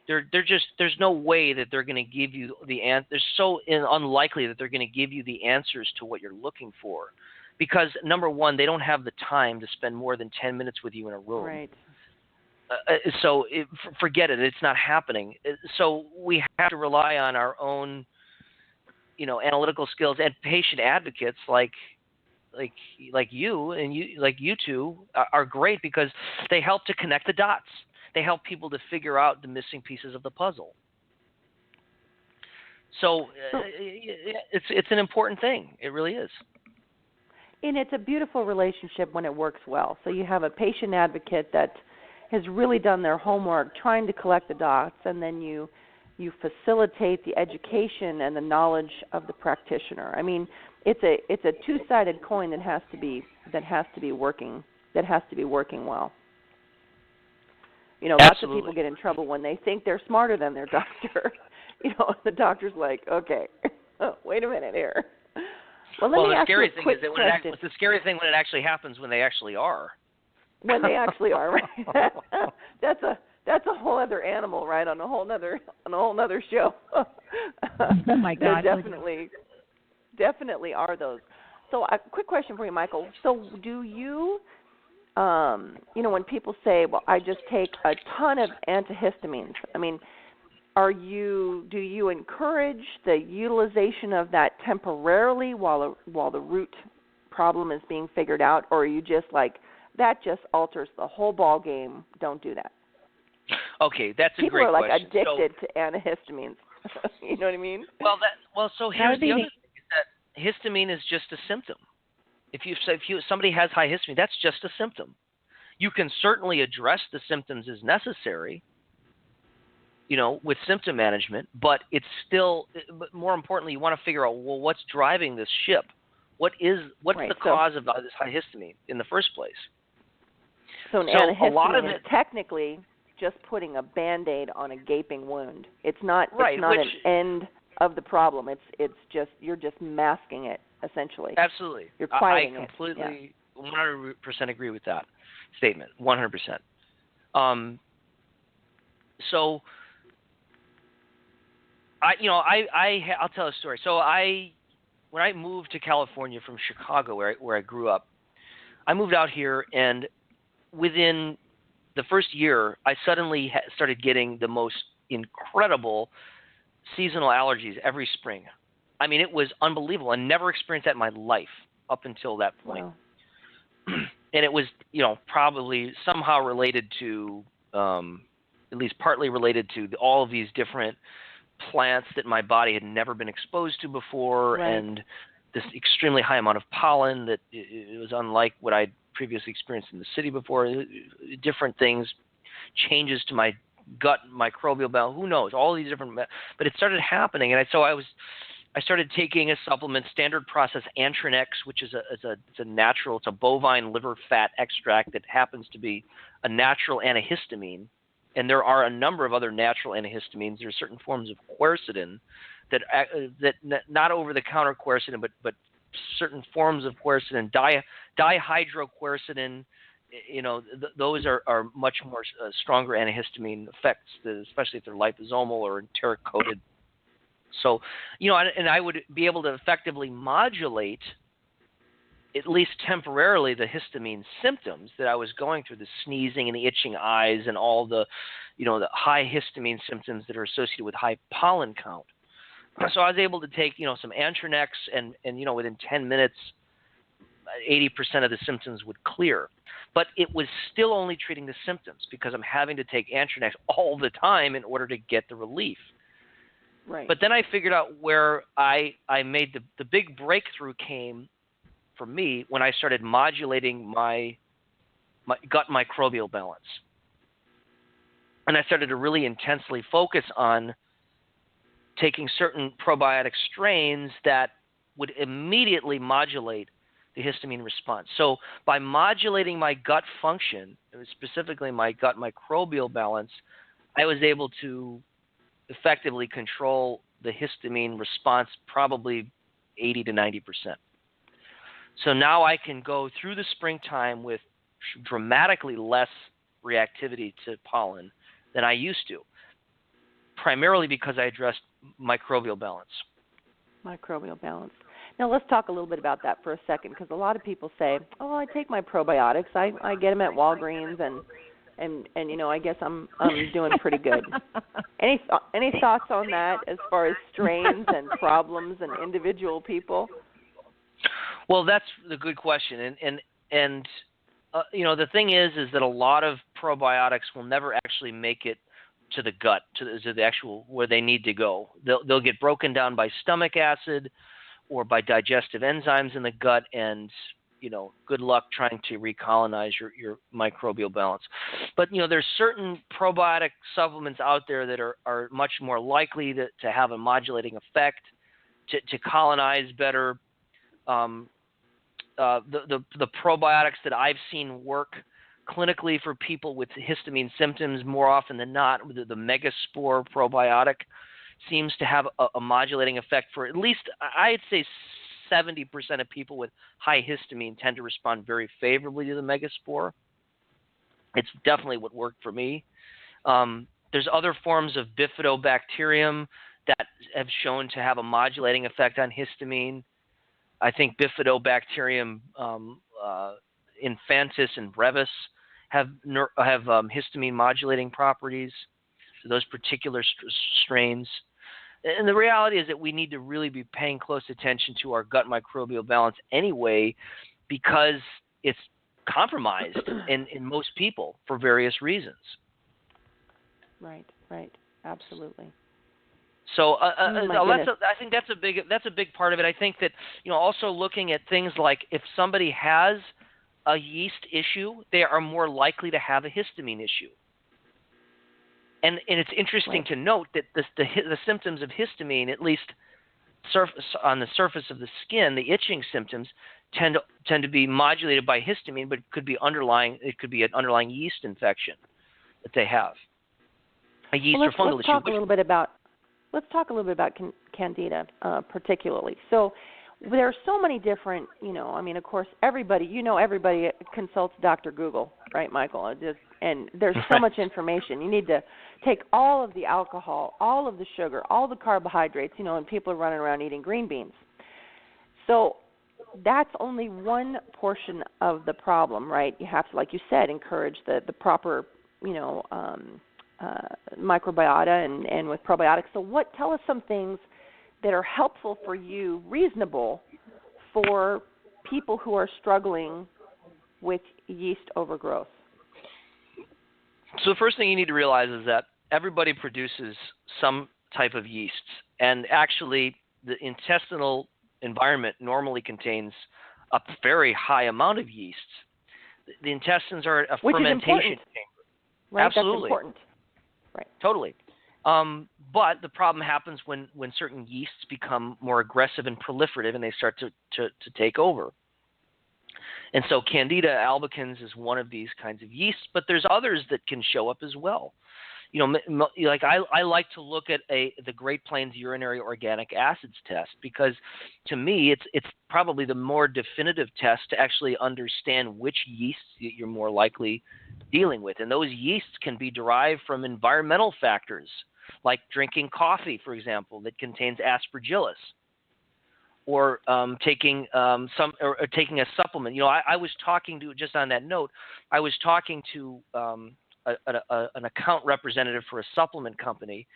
there's no way that they're going to give you the answer. They're so unlikely that they're going to give you the answers to what you're looking for, because number one, they don't have the time to spend more than 10 minutes with you in a room. Right. So forget it. It's not happening. So we have to rely on our own, analytical skills, and patient advocates like you and you two are great, because they help to connect the dots. They help people to figure out the missing pieces of the puzzle. So it's an important thing. It really is. And it's a beautiful relationship when it works well. So you have a patient advocate that has really done their homework trying to collect the dots, and then you facilitate the education and the knowledge of the practitioner. I mean, it's a two-sided coin that has to be working well. Lots of people get in trouble when they think they're smarter than their doctor. The doctor's like, okay, wait a minute here. Well, the scary thing is that it's the scary thing when it actually happens, when they actually are. When they actually are, right? That's a whole other animal, right? On a whole nother show. Oh my God! There definitely are those. So, a quick question for you, Michael. So, do you, when people say, "Well, I just take a ton of antihistamines," I mean, do you encourage the utilization of that temporarily while the root problem is being figured out, or are you just like, that just alters the whole ball game, don't do that? Okay, that's a great question. People are like addicted to antihistamines. You know what I mean? So here's the other thing, is that histamine is just a symptom. If somebody has high histamine, that's just a symptom. You can certainly address the symptoms as necessary, with symptom management, but it's still, but more importantly, you want to figure out, well, what's driving this ship? What's the cause of this high histamine in the first place? So antihistamine is technically just putting a Band-Aid on a gaping wound. It's not an end of the problem. It's just, you're just masking it, essentially. Absolutely. You're quieting it. I completely 100% agree with that statement. 100%. So I'll tell a story. So when I moved to California from Chicago, where I grew up, I moved out here, and within the first year, I suddenly started getting the most incredible seasonal allergies every spring. I mean, it was unbelievable. I never experienced that in my life up until that point. Wow. And it was, probably somehow related to, at least partly related to all of these different plants that my body had never been exposed to before, right. And this extremely high amount of pollen that it was unlike what I'd previously experienced in the city before. Different things, changes to my gut microbial balance, who knows, all these different, but it started happening. And I started taking a supplement, standard process Antranex, which is a natural, it's a bovine liver fat extract that happens to be a natural antihistamine. And there are a number of other natural antihistamines. There are certain forms of quercetin that not over-the-counter quercetin, but certain forms of quercetin, dihydroquercetin those are much more stronger antihistamine effects, especially if they're liposomal or enteric coated. So, and I would be able to effectively modulate, at least temporarily, the histamine symptoms that I was going through, the sneezing and the itching eyes and all the, the high histamine symptoms that are associated with high pollen count. So I was able to take, some Antranex and within 10 minutes, 80% of the symptoms would clear. But it was still only treating the symptoms because I'm having to take Antranex all the time in order to get the relief. Right. But then I figured out where I made the big breakthrough came for me when I started modulating my gut microbial balance. And I started to really intensely focus on taking certain probiotic strains that would immediately modulate the histamine response. So by modulating my gut function, specifically my gut microbial balance, I was able to effectively control the histamine response probably 80 to 90%. So now I can go through the springtime with dramatically less reactivity to pollen than I used to, primarily because I addressed microbial balance. Microbial balance. Now let's talk a little bit about that for a second, because a lot of people say, "Oh, I take my probiotics. I get them at Walgreens, and I guess I'm doing pretty good." Any thoughts on that as far as strains and problems and individual people? Well, that's the good question, and the thing is that a lot of probiotics will never actually make it to the gut, to the actual where they need to go. They'll get broken down by stomach acid or by digestive enzymes in the gut, and good luck trying to recolonize your microbial balance. But there's certain probiotic supplements out there that are much more likely to have a modulating effect, to colonize better. The probiotics that I've seen work clinically for people with histamine symptoms more often than not, the Megaspore probiotic seems to have a modulating effect for at least, I'd say 70% of people with high histamine tend to respond very favorably to the Megaspore. It's definitely what worked for me. There's other forms of bifidobacterium that have shown to have a modulating effect on histamine. I think bifidobacterium infantis and brevis have histamine modulating properties, so those particular strains. And the reality is that we need to really be paying close attention to our gut microbial balance anyway, because it's compromised in most people for various reasons. Right, absolutely. So I think that's a big part of it. I think that also looking at things like if somebody has a yeast issue, they are more likely to have a histamine issue. And it's interesting to note that the symptoms of histamine, at least on the surface of the skin, the itching symptoms tend to be modulated by histamine, but it could be an underlying yeast infection that they have, a yeast or fungal issue. Let's talk a little bit about Candida particularly. So there are so many different, of course, everybody consults Dr. Google, right, Michael? And there's so much information. You need to take all of the alcohol, all of the sugar, all the carbohydrates, and people are running around eating green beans. So that's only one portion of the problem, right? You have to, like you said, encourage the proper, microbiota and with probiotics. So tell us some things that are helpful for you, reasonable for people who are struggling with yeast overgrowth. So the first thing you need to realize is that everybody produces some type of yeasts, and actually the intestinal environment normally contains a very high amount of yeasts. The intestines are a fermentation chamber. Right? Absolutely. That's important. Right. Totally. But the problem happens when certain yeasts become more aggressive and proliferative, and they start to take over. And so Candida albicans is one of these kinds of yeasts, but there's others that can show up as well. like I like to look at the Great Plains urinary organic acids test, because to me it's probably the more definitive test to actually understand which yeasts you're more likely dealing with. And those yeasts can be derived from environmental factors, like drinking coffee, for example, that contains aspergillus, or taking taking a supplement. I was talking to, just on that note, I was talking to an account representative for a supplement company,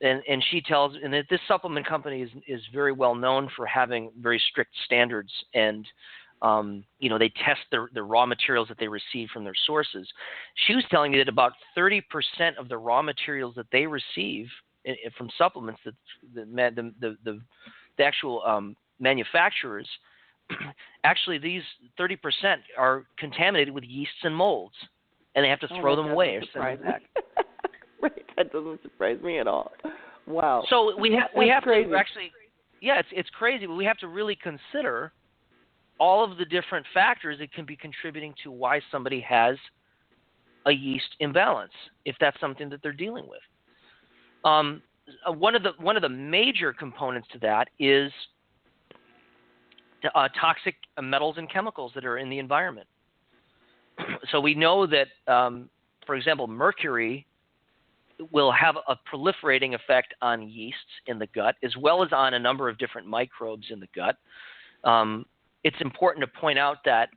and she tells me that this supplement company is very well known for having very strict standards, and they test the raw materials that they receive from their sources. She was telling me that about 30% of the raw materials that they receive from supplements, that the actual manufacturers, actually these 30% are contaminated with yeasts and molds, and they have to throw them away or send them back. Right, that doesn't surprise me at all. Wow. So we have crazy. to actually, it's crazy, but we have to really consider all of the different factors that can be contributing to why somebody has a yeast imbalance, if that's something that they're dealing with. One of the major components to that is toxic metals and chemicals that are in the environment. So we know that, for example, mercury will have a proliferating effect on yeasts in the gut, as well as on a number of different microbes in the gut. It's important to point out that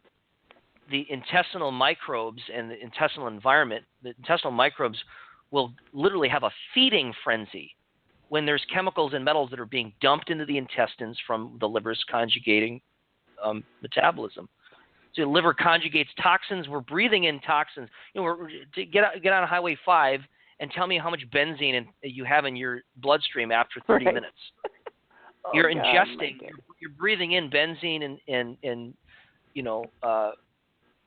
the intestinal microbes and the intestinal environment, the intestinal microbes will literally have a feeding frenzy when there's chemicals and metals that are being dumped into the intestines from the liver's conjugating metabolism. So the liver conjugates toxins. We're breathing in toxins. Get on Highway 5 and tell me how much benzene you have in your bloodstream after 30 minutes. You're ingesting. You're breathing in benzene and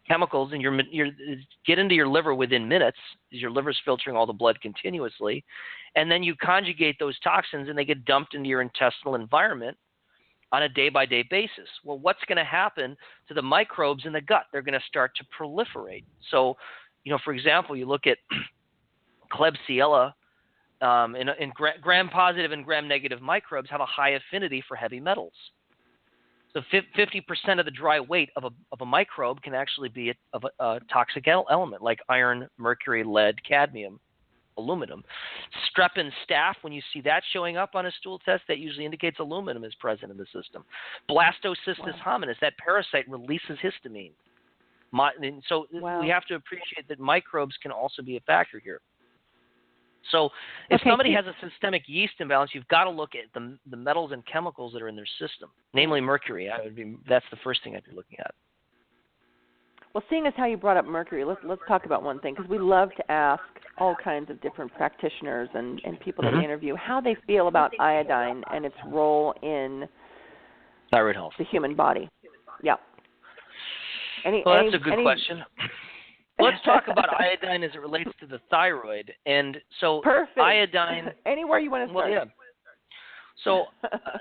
chemicals, and you're get into your liver within minutes, as your liver's filtering all the blood continuously, and then you conjugate those toxins, and they get dumped into your intestinal environment on a day-by-day basis. Well, what's going to happen to the microbes in the gut? They're going to start to proliferate. So, for example, you look at Klebsiella, and gram-positive and gram-negative microbes have a high affinity for heavy metals. So 50% of the dry weight of a microbe can actually be a toxic element, like iron, mercury, lead, cadmium, aluminum. Strep and staph, when you see that showing up on a stool test, that usually indicates aluminum is present in the system. Blastocystis hominis, that parasite releases histamine. So we have to appreciate that microbes can also be a factor here. So if somebody has a systemic yeast imbalance, you've got to look at the metals and chemicals that are in their system, namely mercury. That's the first thing I'd be looking at. Well, seeing as how you brought up mercury, let's talk about one thing, because we love to ask all kinds of different practitioners and people that we interview how they feel about iodine and its role in thyroid health, the human body. Yeah. That's a good question. Let's talk about iodine as it relates to the thyroid. And so Perfect. Iodine. Anywhere you want to start. Well, yeah. So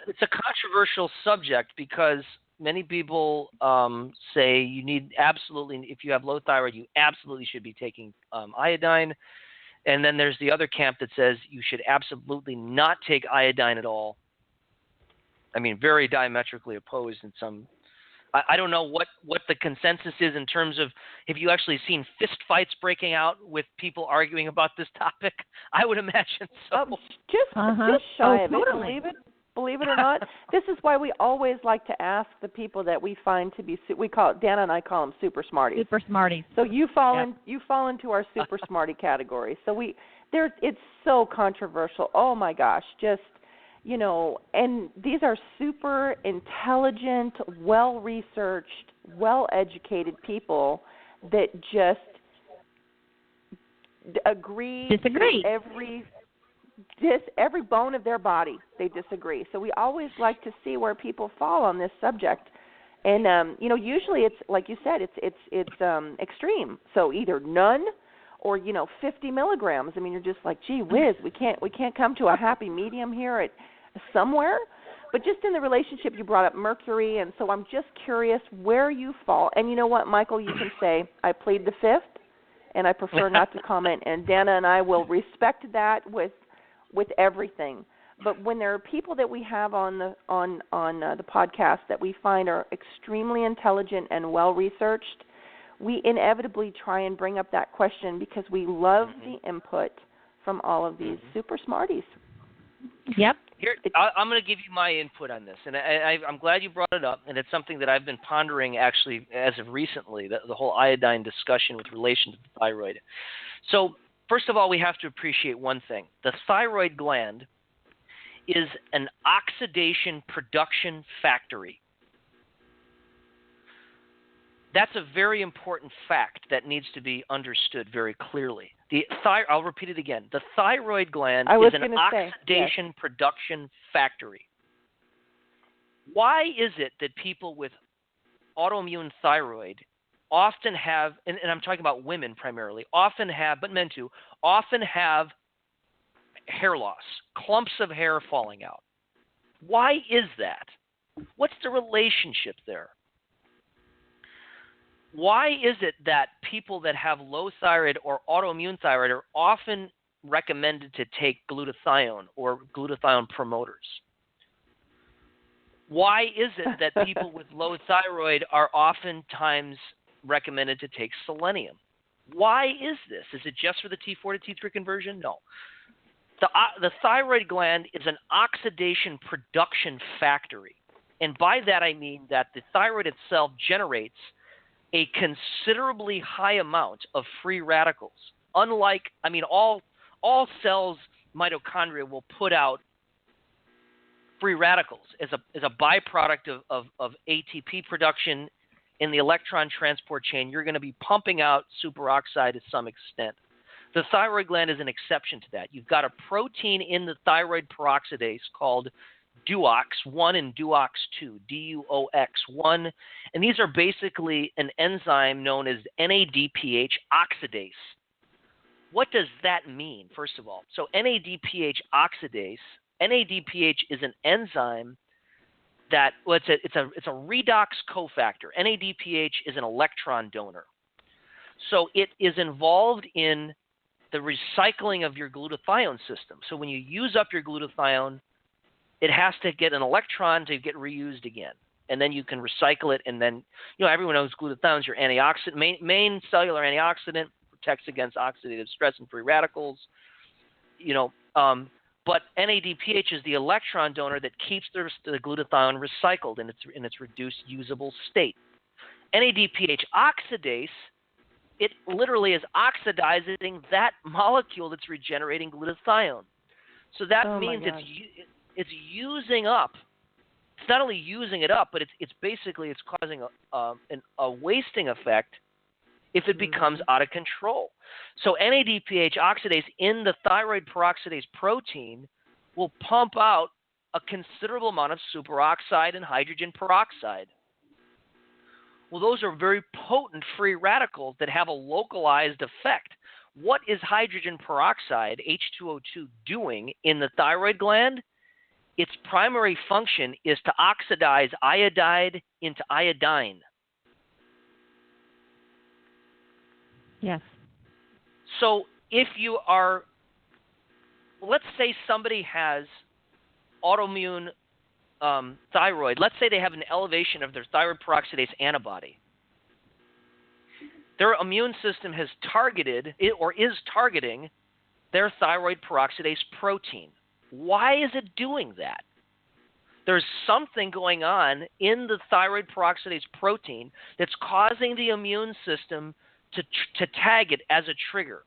it's a controversial subject because many people say you need absolutely, if you have low thyroid, you absolutely should be taking iodine. And then there's the other camp that says you should absolutely not take iodine at all. I mean, very diametrically opposed in some. I don't know what the consensus is in terms of, have you actually seen fist fights breaking out with people arguing about this topic? I would imagine so. Just shy of it. Believe it or not. This is why we always like to ask the people that we find to be, Dana and I call them super smarties. Super smarties. So you fall into our super smarty category. So it's so controversial. Oh my gosh, just. And these are super intelligent, well-researched, well-educated people that just disagree. Every bone of their body, they disagree. So we always like to see where people fall on this subject. And, usually it's, like you said, it's extreme. So either none or, 50 milligrams. I mean, you're just like, gee whiz, we can't come to a happy medium here at somewhere. But just in the relationship, you brought up mercury, and so I'm just curious where you fall. And you know what, Michael, you can say, I plead the fifth, and I prefer not to comment. And Dana and I will respect that with everything. But when there are people that we have on the podcast that we find are extremely intelligent and well researched, we inevitably try and bring up that question because we love the input from all of these super smarties. Yep. Here, I'm going to give you my input on this, and I'm glad you brought it up, and it's something that I've been pondering actually as of recently, the whole iodine discussion with relation to the thyroid. So first of all, we have to appreciate one thing. The thyroid gland is an oxidation production factory. That's a very important fact that needs to be understood very clearly. I'll repeat it again. The thyroid gland is an oxidation production factory. Why is it that people with autoimmune thyroid often have, and I'm talking about women primarily, often have, but men too, often have hair loss, clumps of hair falling out? Why is that? What's the relationship there? Why is it that people that have low thyroid or autoimmune thyroid are often recommended to take glutathione or glutathione promoters? Why is it that people with low thyroid are oftentimes recommended to take selenium? Why is this? Is it just for the T4 to T3 conversion? No. The thyroid gland is an oxidation production factory. And by that I mean that the thyroid itself generates a considerably high amount of free radicals. Unlike, all cells, mitochondria will put out free radicals as a byproduct of ATP production in the electron transport chain. You're going to be pumping out superoxide to some extent. The thyroid gland is an exception to that. You've got a protein in the thyroid peroxidase called DUOX1 and DUOX2, DUOX1, and these are basically an enzyme known as NADPH oxidase. What does that mean, first of all? So NADPH oxidase, NADPH is an enzyme that, it's a redox cofactor. NADPH is an electron donor. So it is involved in the recycling of your glutathione system. So when you use up your glutathione, it has to get an electron to get reused again. And then you can recycle it. And then, everyone knows glutathione is your antioxidant, main cellular antioxidant, protects against oxidative stress and free radicals. But NADPH is the electron donor that keeps the glutathione recycled in its reduced usable state. NADPH oxidase, it literally is oxidizing that molecule that's regenerating glutathione. So that means it's using up. It's not only using it up, but it's causing a wasting effect if it becomes out of control. So NADPH oxidase in the thyroid peroxidase protein will pump out a considerable amount of superoxide and hydrogen peroxide. Well, those are very potent free radicals that have a localized effect. What is hydrogen peroxide, H2O2, doing in the thyroid gland? Its primary function is to oxidize iodide into iodine. Yes. So if you are, let's say somebody has autoimmune thyroid, let's say they have an elevation of their thyroid peroxidase antibody. Their immune system has targeted or is targeting their thyroid peroxidase protein. Why is it doing that? There's something going on in the thyroid peroxidase protein that's causing the immune system to tag it as a trigger.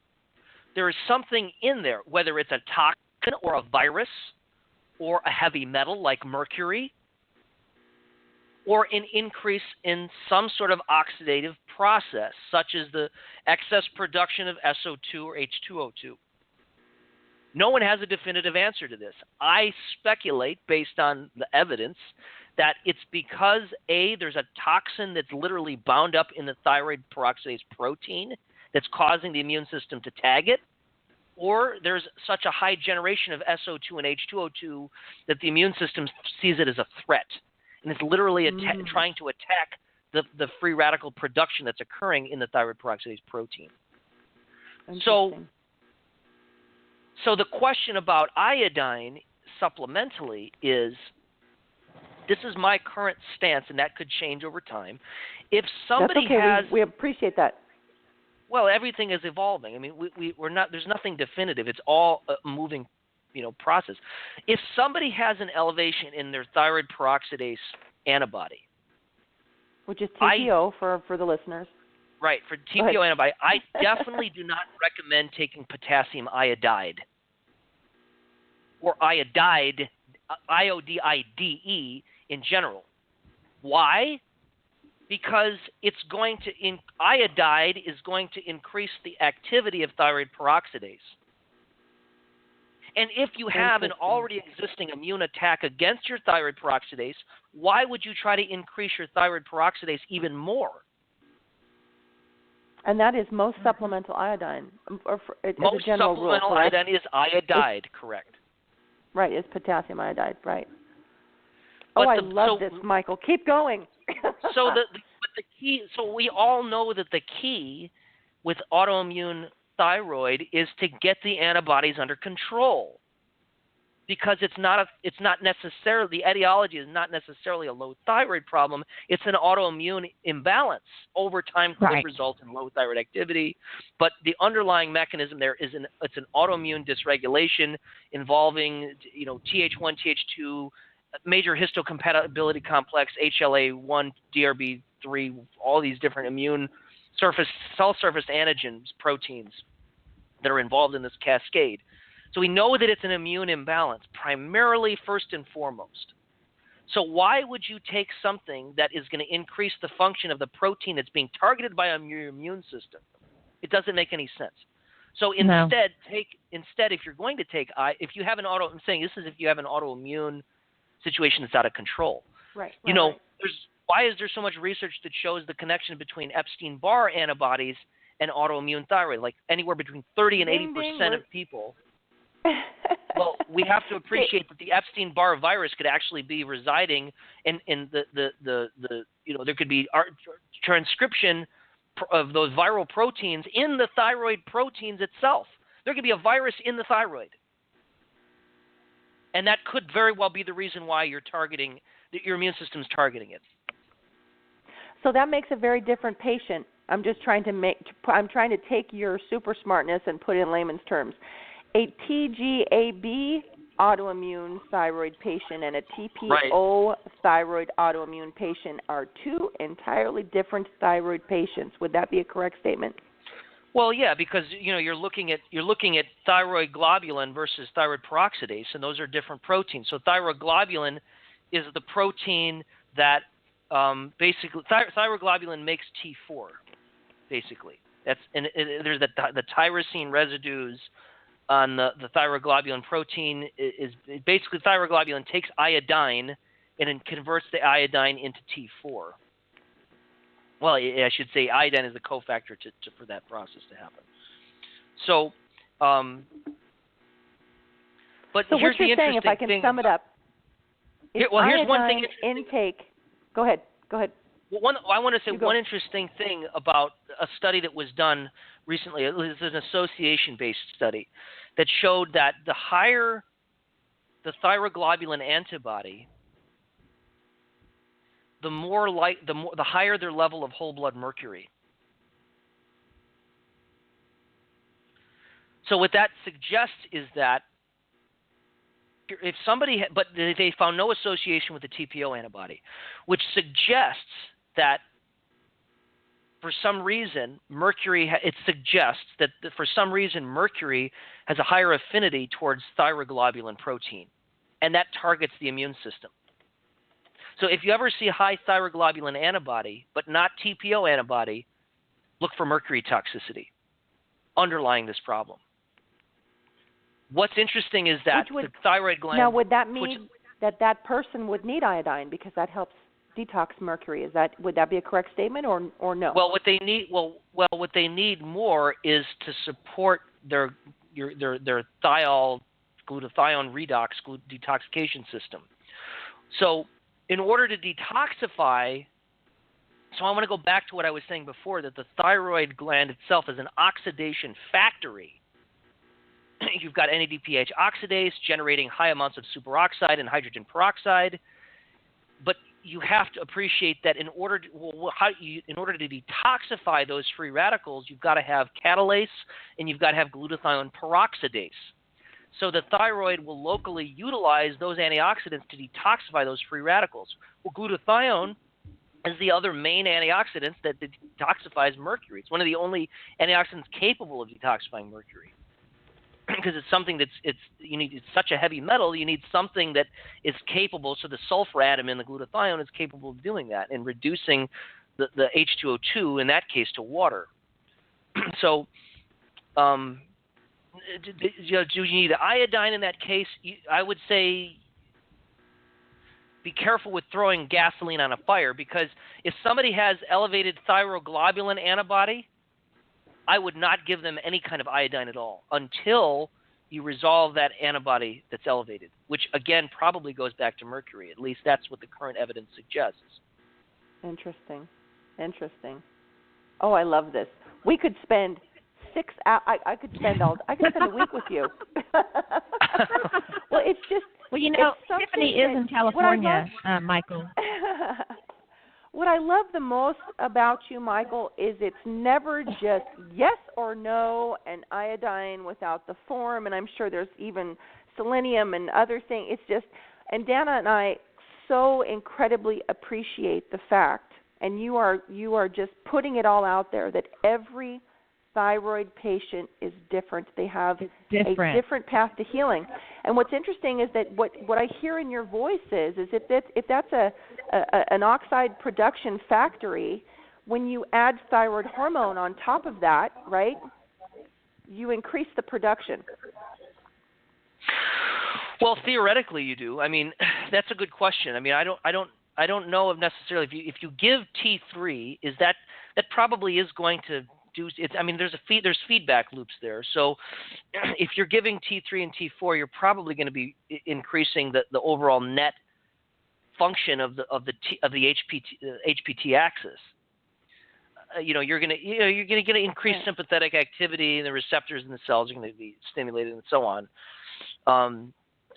There is something in there, whether it's a toxin or a virus or a heavy metal like mercury, or an increase in some sort of oxidative process, such as the excess production of SO2 or H2O2. No one has a definitive answer to this. I speculate, based on the evidence, that it's because, A, there's a toxin that's literally bound up in the thyroid peroxidase protein that's causing the immune system to tag it, or there's such a high generation of SO2 and H2O2 that the immune system sees it as a threat. And it's literally trying to attack the free radical production that's occurring in the thyroid peroxidase protein. Interesting. So the question about iodine supplementally is, this is my current stance, and that could change over time. If somebody That's okay. has, we appreciate that. well, everything is evolving. I mean, we're not. There's nothing definitive. It's all a moving, process. If somebody has an elevation in their thyroid peroxidase antibody, which is TPO for the listeners. Right, for TPO antibody, I definitely do not recommend taking potassium iodide or iodide, IODIDE in general. Why? Because it's going to iodide is going to increase the activity of thyroid peroxidase. And if you have an already existing immune attack against your thyroid peroxidase, why would you try to increase your thyroid peroxidase even more? And that is most supplemental iodine, or as most a general rule. Most supplemental iodine is iodide, correct? Right, is potassium iodide, right? But I love this, Michael. Keep going. So the key. So we all know that the key with autoimmune thyroid is to get the antibodies under control, because it's not necessarily, the etiology is not necessarily a low thyroid problem. It's an autoimmune imbalance. Over time could result in low thyroid activity, but the underlying mechanism there is it's an autoimmune dysregulation involving Th1, Th2, major histocompatibility complex, HLA1, DRB3, all these different immune cell surface antigens, proteins that are involved in this cascade. So we know that it's an immune imbalance, primarily, first and foremost. So why would you take something that is going to increase the function of the protein that's being targeted by your immune system? It doesn't make any sense. So instead, if you're going to take, if you have I'm saying this is if you have an autoimmune situation that's out of control. Right. Why is there so much research that shows the connection between Epstein-Barr antibodies and autoimmune thyroid? Like anywhere between 30 and 80% of people. Well, we have to appreciate that the Epstein-Barr virus could actually be residing in the there could be transcription of those viral proteins in the thyroid proteins itself. There could be a virus in the thyroid. And that could very well be the reason why your immune system's targeting it. So that makes a very different patient. I'm trying to take your super smartness and put it in layman's terms. A TGAB autoimmune thyroid patient and a TPO thyroid autoimmune patient are two entirely different thyroid patients. Would that be a correct statement? Well, yeah, because you're looking at thyroid globulin versus thyroid peroxidase, and those are different proteins. So thyroid globulin is the protein that basically thyroid globulin makes T4. Basically, there's the tyrosine residues on the thyroid globulin protein. Is basically thyroid globulin takes iodine and then converts the iodine into T4. Well, I should say iodine is the cofactor for that process to happen. So, but so here's what you're the saying, if I can sum it up, here's one thing. Intake. Go ahead. Well, I want to say one interesting thing about a study that was done recently. It was an association-based study that showed that the higher the thyroglobulin antibody, the higher their level of whole blood mercury. So what that suggests is that if somebody, but they found no association with the TPO antibody, which suggests that for some reason mercury has a higher affinity towards thyroglobulin protein, and that targets the immune system. So if you ever see a high thyroglobulin antibody but not TPO antibody, look for mercury toxicity underlying this problem. What's interesting is that the thyroid gland. Now, would that mean that person would need iodine because that helps detox mercury? Would that be a correct statement, or no? Well, what they need more is to support their glutathione redox detoxification system. So, in order to detoxify So I want to go back to what I was saying before, that the thyroid gland itself is an oxidation factory. You've got NADPH oxidase generating high amounts of superoxide and hydrogen peroxide, but you have to appreciate that in order to detoxify those free radicals, you've got to have catalase and you've got to have glutathione peroxidase. So the thyroid will locally utilize those antioxidants to detoxify those free radicals. Well, glutathione is the other main antioxidant that detoxifies mercury. It's one of the only antioxidants capable of detoxifying mercury. Because it's something it's such a heavy metal, you need something that is capable. So the sulfur atom in the glutathione is capable of doing that and reducing the H2O2 in that case to water. So, do you need iodine in that case? I would say be careful with throwing gasoline on a fire, because if somebody has elevated thyroglobulin antibody, I would not give them any kind of iodine at all until you resolve that antibody that's elevated, which again probably goes back to mercury. At least that's what the current evidence suggests. Interesting. Oh, I love this. We could spend 6 hours. I could spend a week with you. Well, it's just. Well, Tiffany is in California, Michael. What I love the most about you, Michael, is it's never just yes or no and iodine without the form, and I'm sure there's even selenium and other things. It's just, and Dana and I so incredibly appreciate the fact, and you are just putting it all out there, that every thyroid patient is different. They have a different path to healing. And what's interesting is that what I hear in your voice is if that's an oxide production factory, when you add thyroid hormone on top of that, right, you increase the production. Well, theoretically you do. I mean, that's a good question. I mean, I don't know if necessarily if you give T3, is that probably is going to do it. I mean, there's feedback loops there. So if you're giving T3 and T4, you're probably going to be increasing the overall net function of the HPT axis. You're going to increase sympathetic activity, and the receptors in the cells are going to be stimulated, and so on.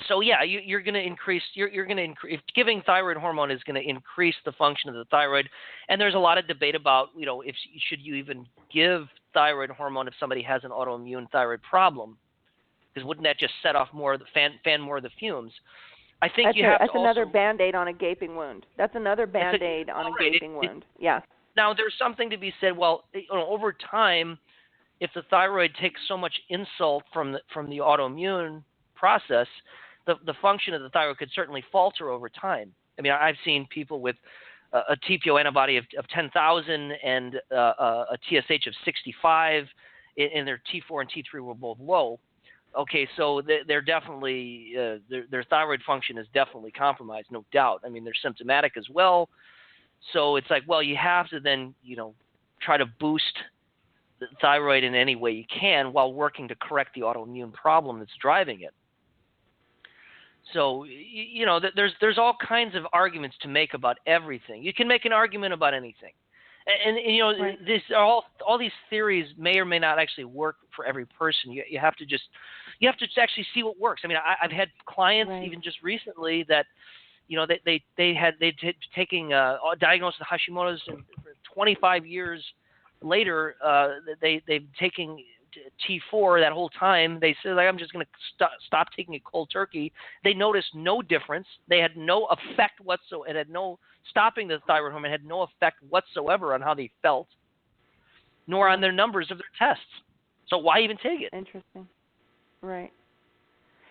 So yeah, you're going to increase. If giving thyroid hormone is going to increase the function of the thyroid, and there's a lot of debate about if should you even give thyroid hormone if somebody has an autoimmune thyroid problem, because wouldn't that just set off more of the fan more of the fumes? I think that's another Band-Aid on a gaping wound. That's another Band-Aid on a gaping wound. Yeah. Now there's something to be said. Well, over time, if the thyroid takes so much insult from the autoimmune process, the function of the thyroid could certainly falter over time. I mean, I've seen people with a TPO antibody of 10,000 and a TSH of 65, and their T4 and T3 were both low. Okay, so they're definitely their thyroid function is definitely compromised, no doubt. I mean, they're symptomatic as well. So it's like, well, you have to then try to boost the thyroid in any way you can while working to correct the autoimmune problem that's driving it. So, there's all kinds of arguments to make about everything. You can make an argument about anything. And right. This all these theories may or may not actually work for every person. You have to actually see what works. I mean, I've had clients even just recently that, they'd taking diagnosed with Hashimoto's, and for 25 years later, they've taken T4 that whole time. They said, I'm just going to stop taking it cold turkey. They noticed no difference. They had no effect whatsoever. It had no stopping the thyroid hormone had no effect whatsoever on how they felt, nor on their numbers of their tests. So why even take it? Interesting, right?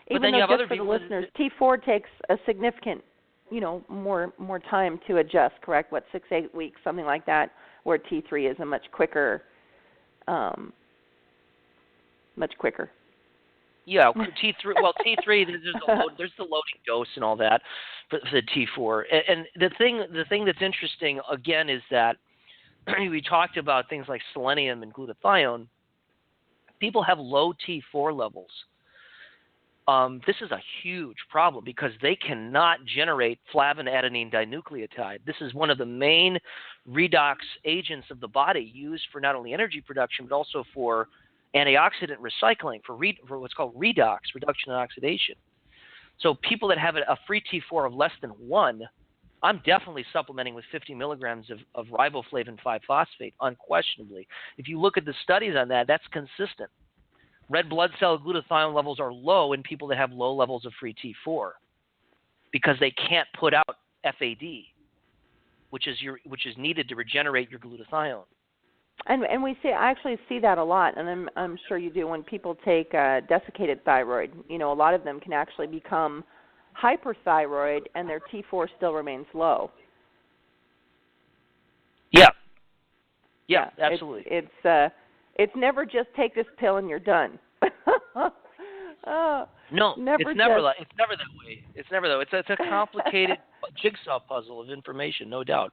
But even then though, you have just other for people. The listeners, T4 takes a significant, more time to adjust. Correct? 6-8 weeks, something like that. Where T3 is a much quicker. Much quicker. Yeah, T3. Well, T3. There's the loading dose and all that for the T4. And the thing that's interesting again is that we talked about things like selenium and glutathione. People have low T4 levels. this is a huge problem because they cannot generate flavin-adenine dinucleotide. This is one of the main redox agents of the body used for not only energy production but also for antioxidant recycling, for what's called redox, reduction and oxidation. So people that have a free T4 of less than 1, I'm definitely supplementing with 50 milligrams of riboflavin 5-phosphate, unquestionably. If you look at the studies on that, that's consistent. Red blood cell glutathione levels are low in people that have low levels of free T4 because they can't put out FAD, which is needed to regenerate your glutathione. And I actually see that a lot, and I'm sure you do when people take desiccated thyroid. You know, a lot of them can actually become hyperthyroid, and their T4 still remains low. Yeah, absolutely. It's never just take this pill and you're done. No, it's never that way. It's never that way. It's a complicated jigsaw puzzle of information, no doubt.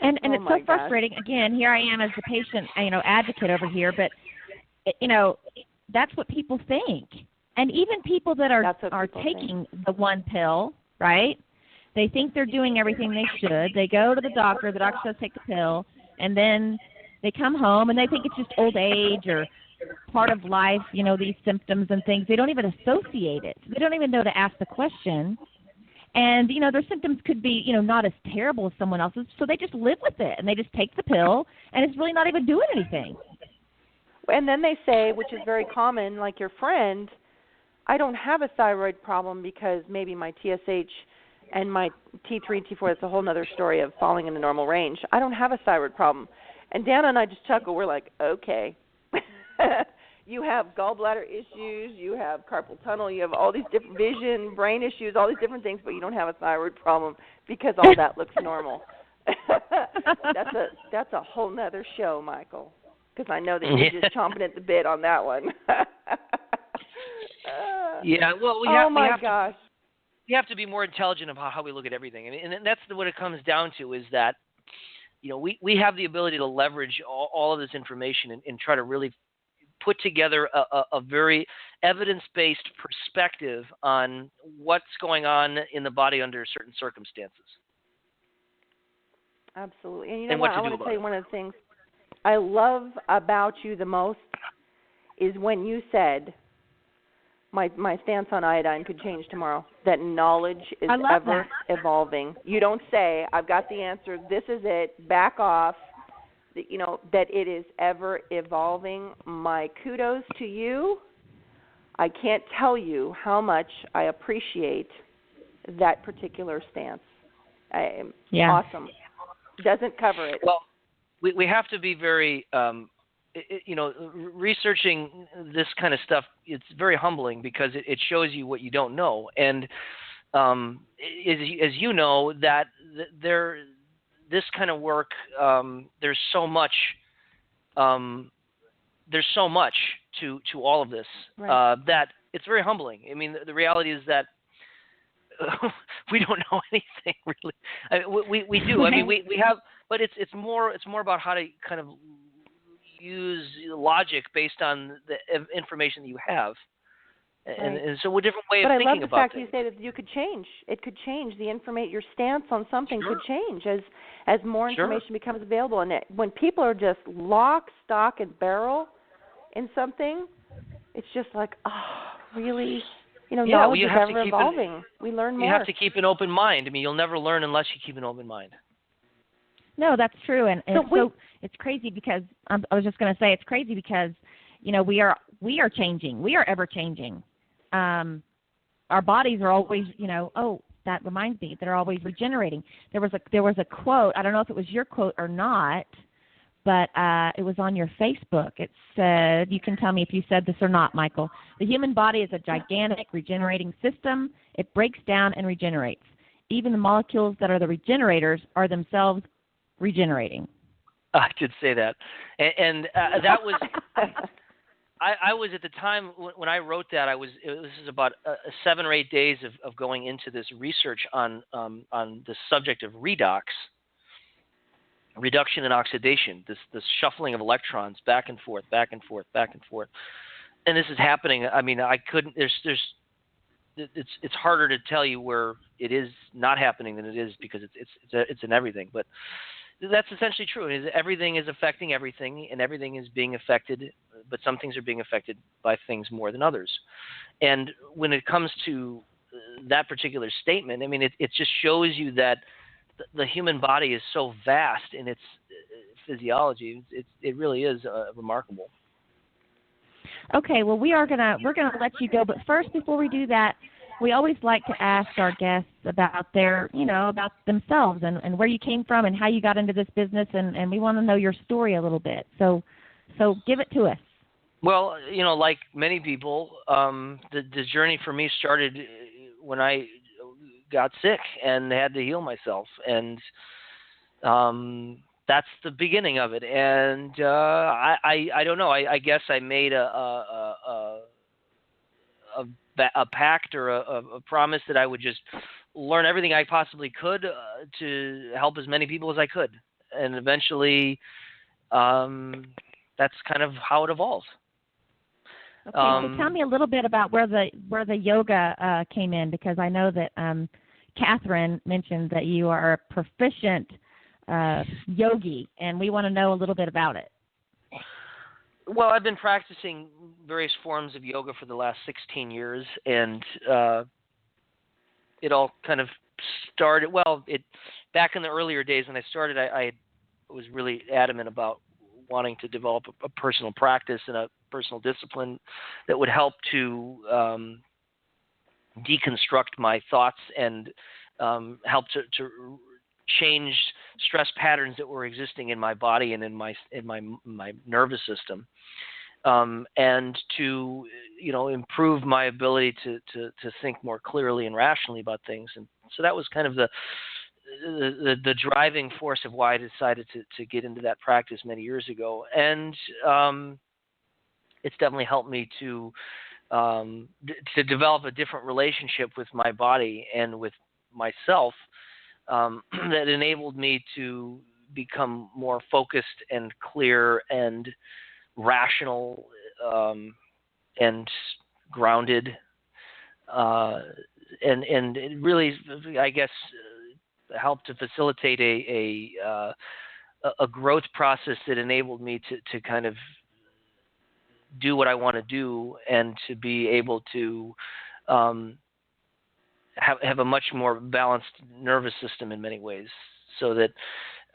And it's so frustrating. Again, here I am as the patient, advocate over here, but that's what people think. And even people that are taking the one pill, right? They think they're doing everything they should. They go to the doctor says take the pill, and then they come home and they think it's just old age or part of life, these symptoms and things. They don't even associate it. They don't even know to ask the question. And, their symptoms could be, not as terrible as someone else's, so they just live with it, and they just take the pill, and it's really not even doing anything. And then they say, which is very common, like your friend, I don't have a thyroid problem because maybe my TSH and my T3 and T4, that's a whole other story of falling in the normal range. I don't have a thyroid problem. And Dana and I just chuckle. We're like, okay. You have gallbladder issues, you have carpal tunnel, you have all these different vision, brain issues, all these different things, but you don't have a thyroid problem because all that looks normal. That's a whole nother show, Michael, because I know that you're just chomping at the bit on that one. Yeah, well, we have to be more intelligent about how we look at everything, and that's what it comes down to is that, we have the ability to leverage all of this information and try to really put together a very evidence-based perspective on what's going on in the body under certain circumstances. Absolutely. And what? I want to tell you one of the things I love about you the most is when you said, my stance on iodine could change tomorrow, that knowledge is ever evolving. You don't say, I've got the answer, this is it, back off. That it is ever evolving. My kudos to you. I can't tell you how much I appreciate that particular stance. Awesome. Doesn't cover it. Well, we have to be very, researching this kind of stuff, it's very humbling because it shows you what you don't know. And as you know, that this kind of work, there's so much to all of this, right. That it's very humbling. I mean, the reality is that we don't know anything really. We do. I mean, we have, but it's more about how to kind of use logic based on the information that you have. And so a different way of thinking about things. But I love the fact you say that you could change. It could change. Your stance on something could change as more information becomes available. And when people are just lock, stock, and barrel in something, it's just like, oh, really? Knowledge is ever evolving. We learn more. You have to keep an open mind. I mean, you'll never learn unless you keep an open mind. No, that's true. And so it's crazy because I was just going to say it's crazy because, we are changing. We are ever changing. Our bodies are always, that reminds me, they're always regenerating. There was a quote, I don't know if it was your quote or not, but it was on your Facebook. It said, you can tell me if you said this or not, Michael. The human body is a gigantic regenerating system. It breaks down and regenerates. Even the molecules that are the regenerators are themselves regenerating. I did say that. And that was... I was at the time when I wrote that. This is about 7 or 8 days of going into this research on the subject of redox, reduction and oxidation, this shuffling of electrons back and forth, back and forth, back and forth. And this is happening. I mean, I couldn't. There's it's harder to tell you where it is not happening than it is, because it's in everything. But that's essentially true. Everything is affecting everything, and everything is being affected, but some things are being affected by things more than others. And when it comes to that particular statement, I mean, it just shows you that the human body is so vast in its physiology. It really is remarkable. Okay, well, we're gonna let you go, but first, before we do that, we always like to ask our guests about about themselves and where you came from and how you got into this business, and we want to know your story a little bit. So give it to us. Well, like many people, the journey for me started when I got sick and had to heal myself, and that's the beginning of it. And I don't know. I guess I made a pact or a promise that I would just learn everything I possibly could to help as many people as I could, and eventually, that's kind of how it evolved. Okay, so tell me a little bit about where the yoga came in, because I know that Catherine mentioned that you are a proficient yogi, and we want to know a little bit about it. Well, I've been practicing various forms of yoga for the last 16 years, and it all kind of started. Well, back in the earlier days when I started, I was really adamant about wanting to develop a personal practice and a personal discipline that would help to deconstruct my thoughts and help to change stress patterns that were existing in my body and in my nervous system, and to improve my ability to think more clearly and rationally about things. And so that was kind of the driving force of why I decided to get into that practice many years ago. And it's definitely helped me to develop a different relationship with my body and with myself, that enabled me to become more focused and clear and rational, and grounded, and it really, I guess, helped to facilitate a growth process that enabled me to kind of do what I want to do, and to be able to have a much more balanced nervous system in many ways, so that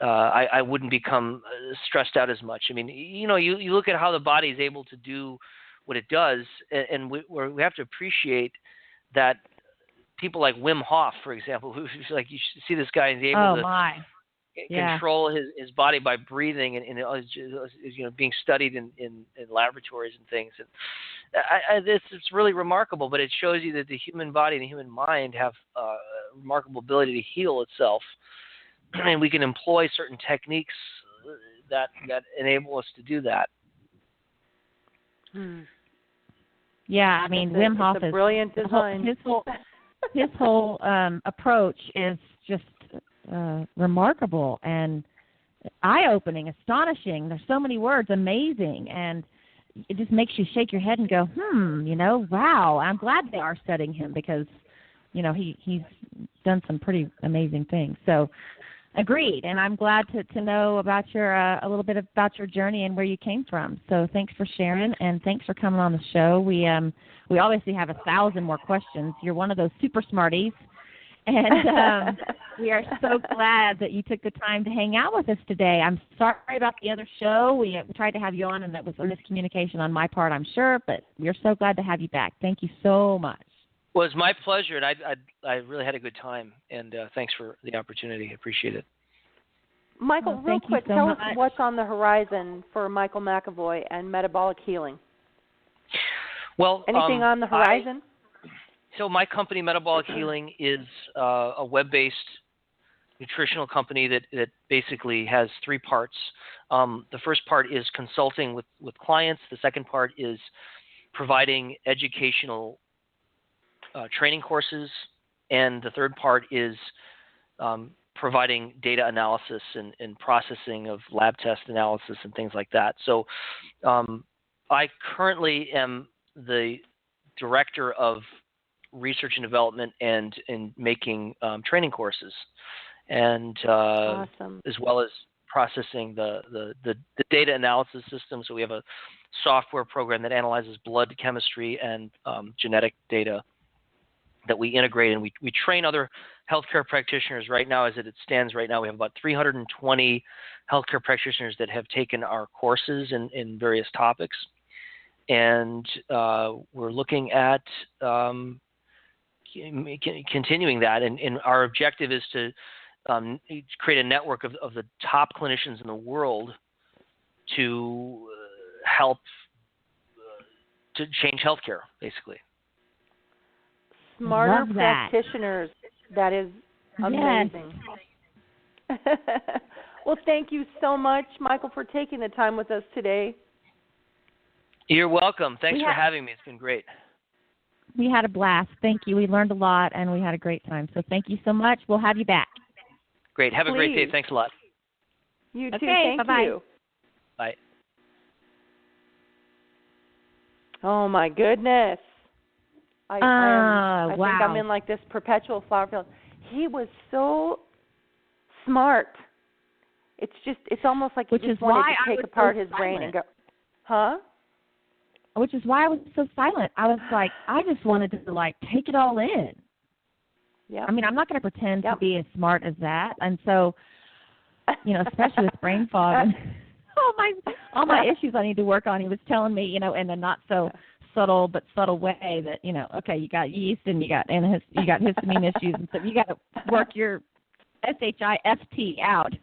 I wouldn't become stressed out as much. I mean, you look at how the body is able to do what it does, and we have to appreciate that people like Wim Hof, for example, who's like, you should see this guy is able to control his body by breathing, and being studied in laboratories and things. And it's really remarkable, but it shows you that the human body and the human mind have a remarkable ability to heal itself, and we can employ certain techniques that enable us to do that. Yeah, I mean, Wim Hof is brilliant design. His whole approach is just remarkable and eye-opening, astonishing. There's so many words, amazing, and it just makes you shake your head and go, wow. I'm glad they are studying him, because he's done some pretty amazing things. So, agreed, and I'm glad to know about a little bit about your journey and where you came from. So thanks for sharing, and thanks for coming on the show. We obviously have 1,000 more questions. You're one of those super smarties. And we are so glad that you took the time to hang out with us today. I'm sorry about the other show. We tried to have you on, and that was a miscommunication on my part, I'm sure, but we're so glad to have you back. Thank you so much. Well, it's my pleasure, and I really had a good time, and thanks for the opportunity. I appreciate it. Michael, real quick, tell us what's on the horizon for Michael McEvoy and metabolic healing. Well, anything on the horizon? So my company, Metabolic Healing, is a web-based nutritional company that basically has 3 parts. The first part is consulting with clients. The second part is providing educational training courses. And the third part is providing data analysis and processing of lab test analysis and things like that. So I currently am the director of research and development and in making training courses, and Awesome. as well as processing the data analysis system. So we have a software program that analyzes blood chemistry and genetic data that we integrate, and we train other healthcare practitioners. Right now, as it stands right now, we have about 320 healthcare practitioners that have taken our courses in various topics. And we're looking at continuing that. And our objective is to create a network of the top clinicians in the world to help to change healthcare, basically. Smarter Love that. practitioners. That is amazing. Yes. Well, thank you so much, Michael, for taking the time with us today. You're welcome. Thanks for having me. It's been great. We had a blast. Thank you. We learned a lot, and we had a great time. So thank you so much. We'll have you back. Great. Have a great day. Please. Thanks a lot. You too. Okay, Thank bye-bye. you. Bye. Oh, my goodness. I think wow. I'm in like this perpetual flower field. He was so smart. It's almost like you just wanted to take apart his brain and go, huh? Which is why I was so silent. I was like, I just wanted to like take it all in. Yeah. I mean, I'm not going to pretend to be as smart as that. And so, especially with brain fog and all my issues I need to work on. He was telling me, in a not so subtle but subtle way that, okay, you got yeast and you got histamine issues, and so you got to work your SHIFT out.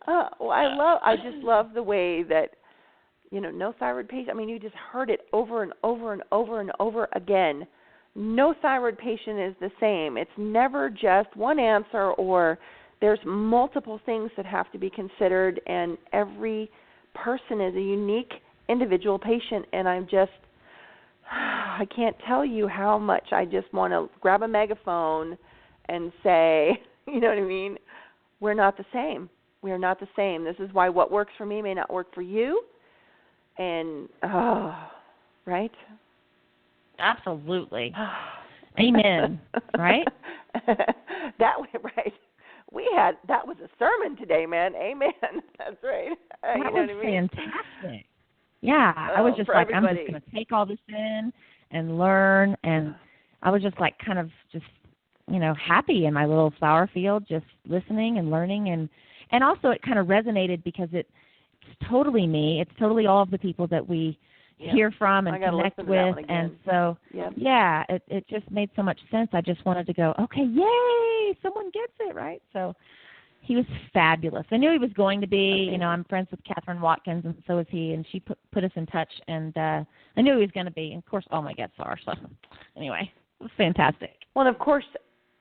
I just love the way that, no thyroid patient. I mean, you just heard it over and over and over and over again. No thyroid patient is the same. It's never just one answer, or there's multiple things that have to be considered, and every person is a unique individual patient, and I can't tell you how much I just want to grab a megaphone and say, you know what I mean? We're not the same. We are not the same. This is why what works for me may not work for you. And, right? Absolutely. Amen. Right? Right. That was a sermon today, man. Amen. That's right. That you know was what I mean? fantastic. Yeah, I was just like, everybody. I'm just going to take all this in and learn, and I was just like kind of just, happy in my little flower field, just listening and learning, and also it kind of resonated because it's totally me. It's totally all of the people that we hear from and connect with, and so it just made so much sense. I just wanted to go, okay, yay, someone gets it, right? So he was fabulous. I knew he was going to be. Okay. I'm friends with Catherine Watkins, and so is he, and she put us in touch, and I knew he was going to be. And of course, all my guests are. So anyway, it was fantastic. Well, and of course,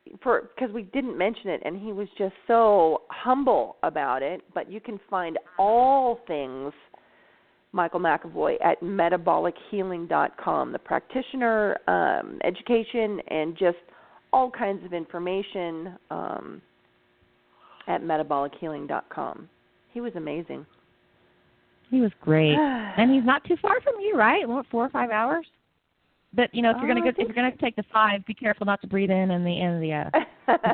because we didn't mention it, and he was just so humble about it, but you can find all things Michael McEvoy at metabolichealing.com, the practitioner, education, and just all kinds of information at metabolichealing.com. He was amazing. He was great. And he's not too far from you, right? What, 4 or 5 hours? But if you're gonna take the 5, be careful not to breathe in the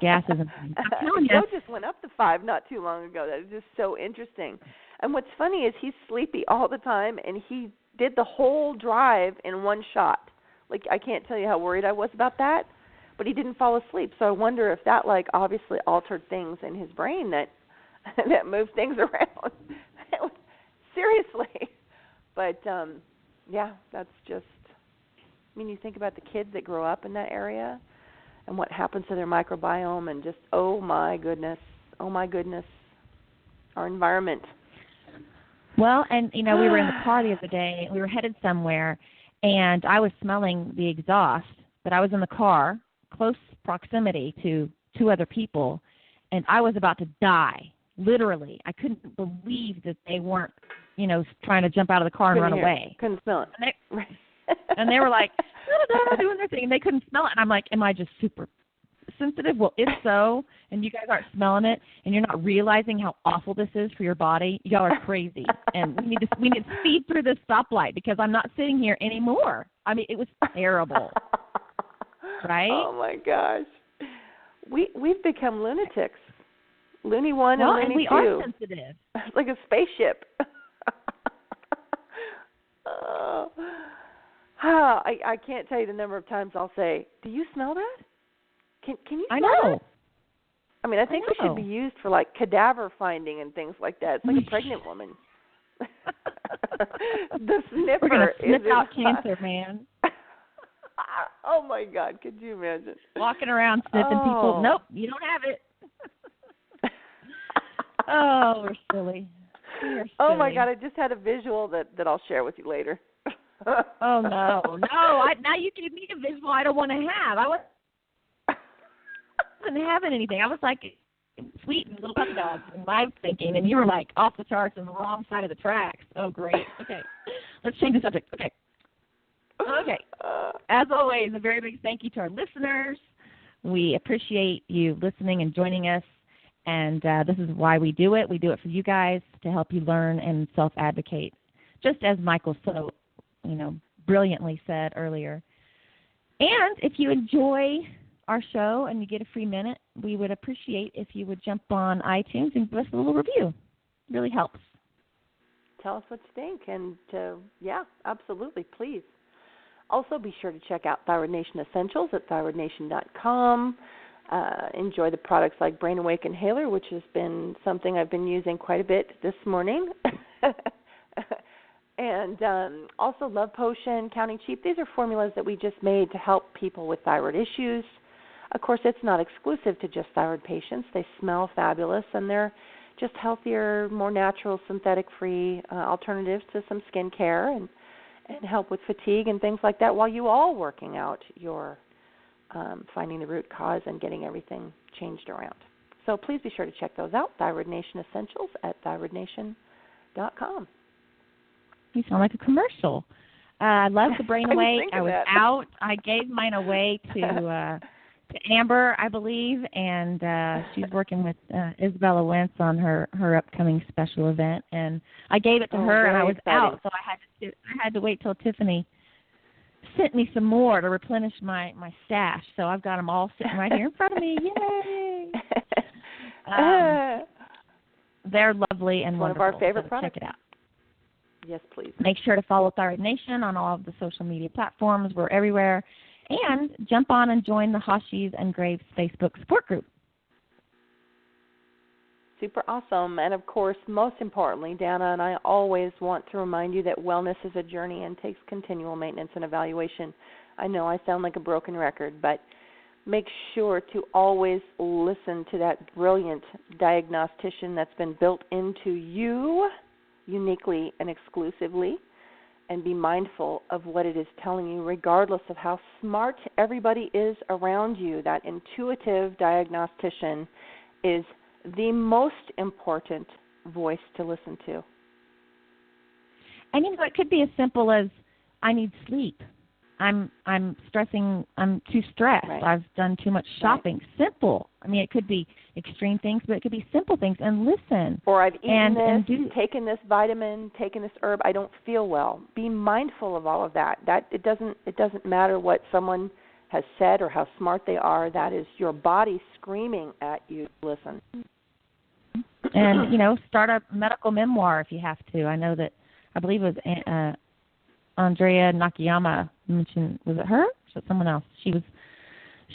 gases. And things. I'm telling you. Joe just went up to 5 not too long ago. That is just so interesting. And what's funny is he's sleepy all the time, and he did the whole drive in one shot. Like, I can't tell you how worried I was about that, but he didn't fall asleep. So I wonder if that obviously altered things in his brain that moved things around. Seriously. But that's just. I mean, you think about the kids that grow up in that area and what happens to their microbiome, and just, oh my goodness, our environment. Well, and, we were in the car the other day. We were headed somewhere, and I was smelling the exhaust, but I was in the car, close proximity to 2 other people, and I was about to die, literally. I couldn't believe that they weren't, trying to jump out of the car and run away. Couldn't smell it. And they were like, doing their thing, and they couldn't smell it. And I'm like, am I just super sensitive? Well, if so, and you guys aren't smelling it, and you're not realizing how awful this is for your body, y'all are crazy. And we need to speed through this stoplight because I'm not sitting here anymore. I mean, it was terrible. Right? Oh my gosh, we've become lunatics. Loony 1 and Loony 2. And we are sensitive. It's like a spaceship. I can't tell you the number of times I'll say, "Do you smell that? Can you smell I know. that?" I mean, I think we should be used for like cadaver finding and things like that. It's like a pregnant woman. The sniffer. We're gonna sniff out cancer, man. Oh my God! Could you imagine walking around sniffing people? Nope, you don't have it. Oh, we're silly. Oh my God! I just had a visual that I'll share with you later. Oh no! Now you gave me a visual I don't want to have. I wasn't having anything. I was like sweet and little puppy dogs in my thinking, and you were like off the charts on the wrong side of the tracks. Oh great. Okay, let's change the subject. Okay. As always, a very big thank you to our listeners. We appreciate you listening and joining us. And this is why we do it. We do it for you guys to help you learn and self-advocate, just as Michael so, brilliantly said earlier. And if you enjoy our show and you get a free minute, we would appreciate if you would jump on iTunes and give us a little review. It really helps. Tell us what you think. And, absolutely, please. Also, be sure to check out Thyroid Nation Essentials at thyroidnation.com. Enjoy the products like Brain Awake Inhaler, which has been something I've been using quite a bit this morning. And also Love Potion, Counting Sheep. These are formulas that we just made to help people with thyroid issues. Of course, it's not exclusive to just thyroid patients. They smell fabulous, and they're just healthier, more natural, synthetic-free alternatives to some skincare and help with fatigue and things like that while you all working out your finding the root cause and getting everything changed around. So please be sure to check those out, Thyroid Nation Essentials at thyroidnation.com. You sound like a commercial. I love the Brain Awake. I was out. I gave mine away to Amber, I believe, and she's working with Isabella Wentz on her upcoming special event. And I gave it to her, and I was out, so I had to wait till Tiffany sent me some more to replenish my stash. So I've got them all sitting right here in front of me. Yay! They're lovely and one wonderful. One of our favorite so products. Check it out. Yes, please. Make sure to follow Thyroid Nation on all of the social media platforms. We're everywhere. And jump on and join the Hashis and Graves Facebook support group. Super awesome. And, of course, most importantly, Dana and I always want to remind you that wellness is a journey and takes continual maintenance and evaluation. I know I sound like a broken record, but make sure to always listen to that brilliant diagnostician that's been built into you uniquely and exclusively, and be mindful of what it is telling you, regardless of how smart everybody is around you. That intuitive diagnostician is the most important voice to listen to. And it could be as simple as, I need sleep. I'm stressing. I'm too stressed. Right. I've done too much shopping. Right. Simple. It could be extreme things, but it could be simple things. And listen. Or I've eaten taken this vitamin, taken this herb. I don't feel well. Be mindful of all of that. It doesn't matter what someone has said or how smart they are. That is your body screaming at you. Listen. And start a medical memoir if you have to. I know that. I believe it was Andrea Nakayama mentioned, was it her or was it someone else? She was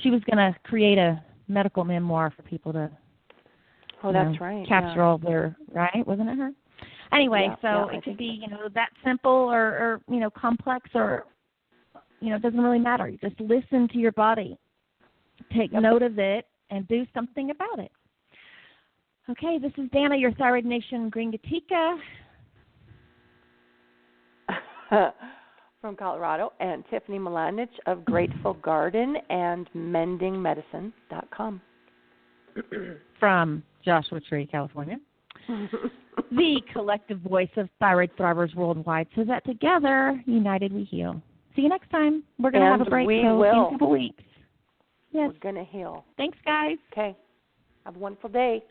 going to create a medical memoir for people to that's right. capture all their, right? Wasn't it her? Anyway, it could be, that simple or complex or, it doesn't really matter. You just listen to your body. Take note of it and do something about it. Okay, this is Dana, your Thyroid Nation Gringatika. From Colorado, and Tiffany Milanich of Grateful Garden and MendingMedicine.com. From Joshua Tree, California. The collective voice of thyroid thrivers worldwide, so that together, united we heal. See you next time. We're going to have a break in a couple weeks. Yes. We're going to heal. Thanks, guys. Okay. Have a wonderful day.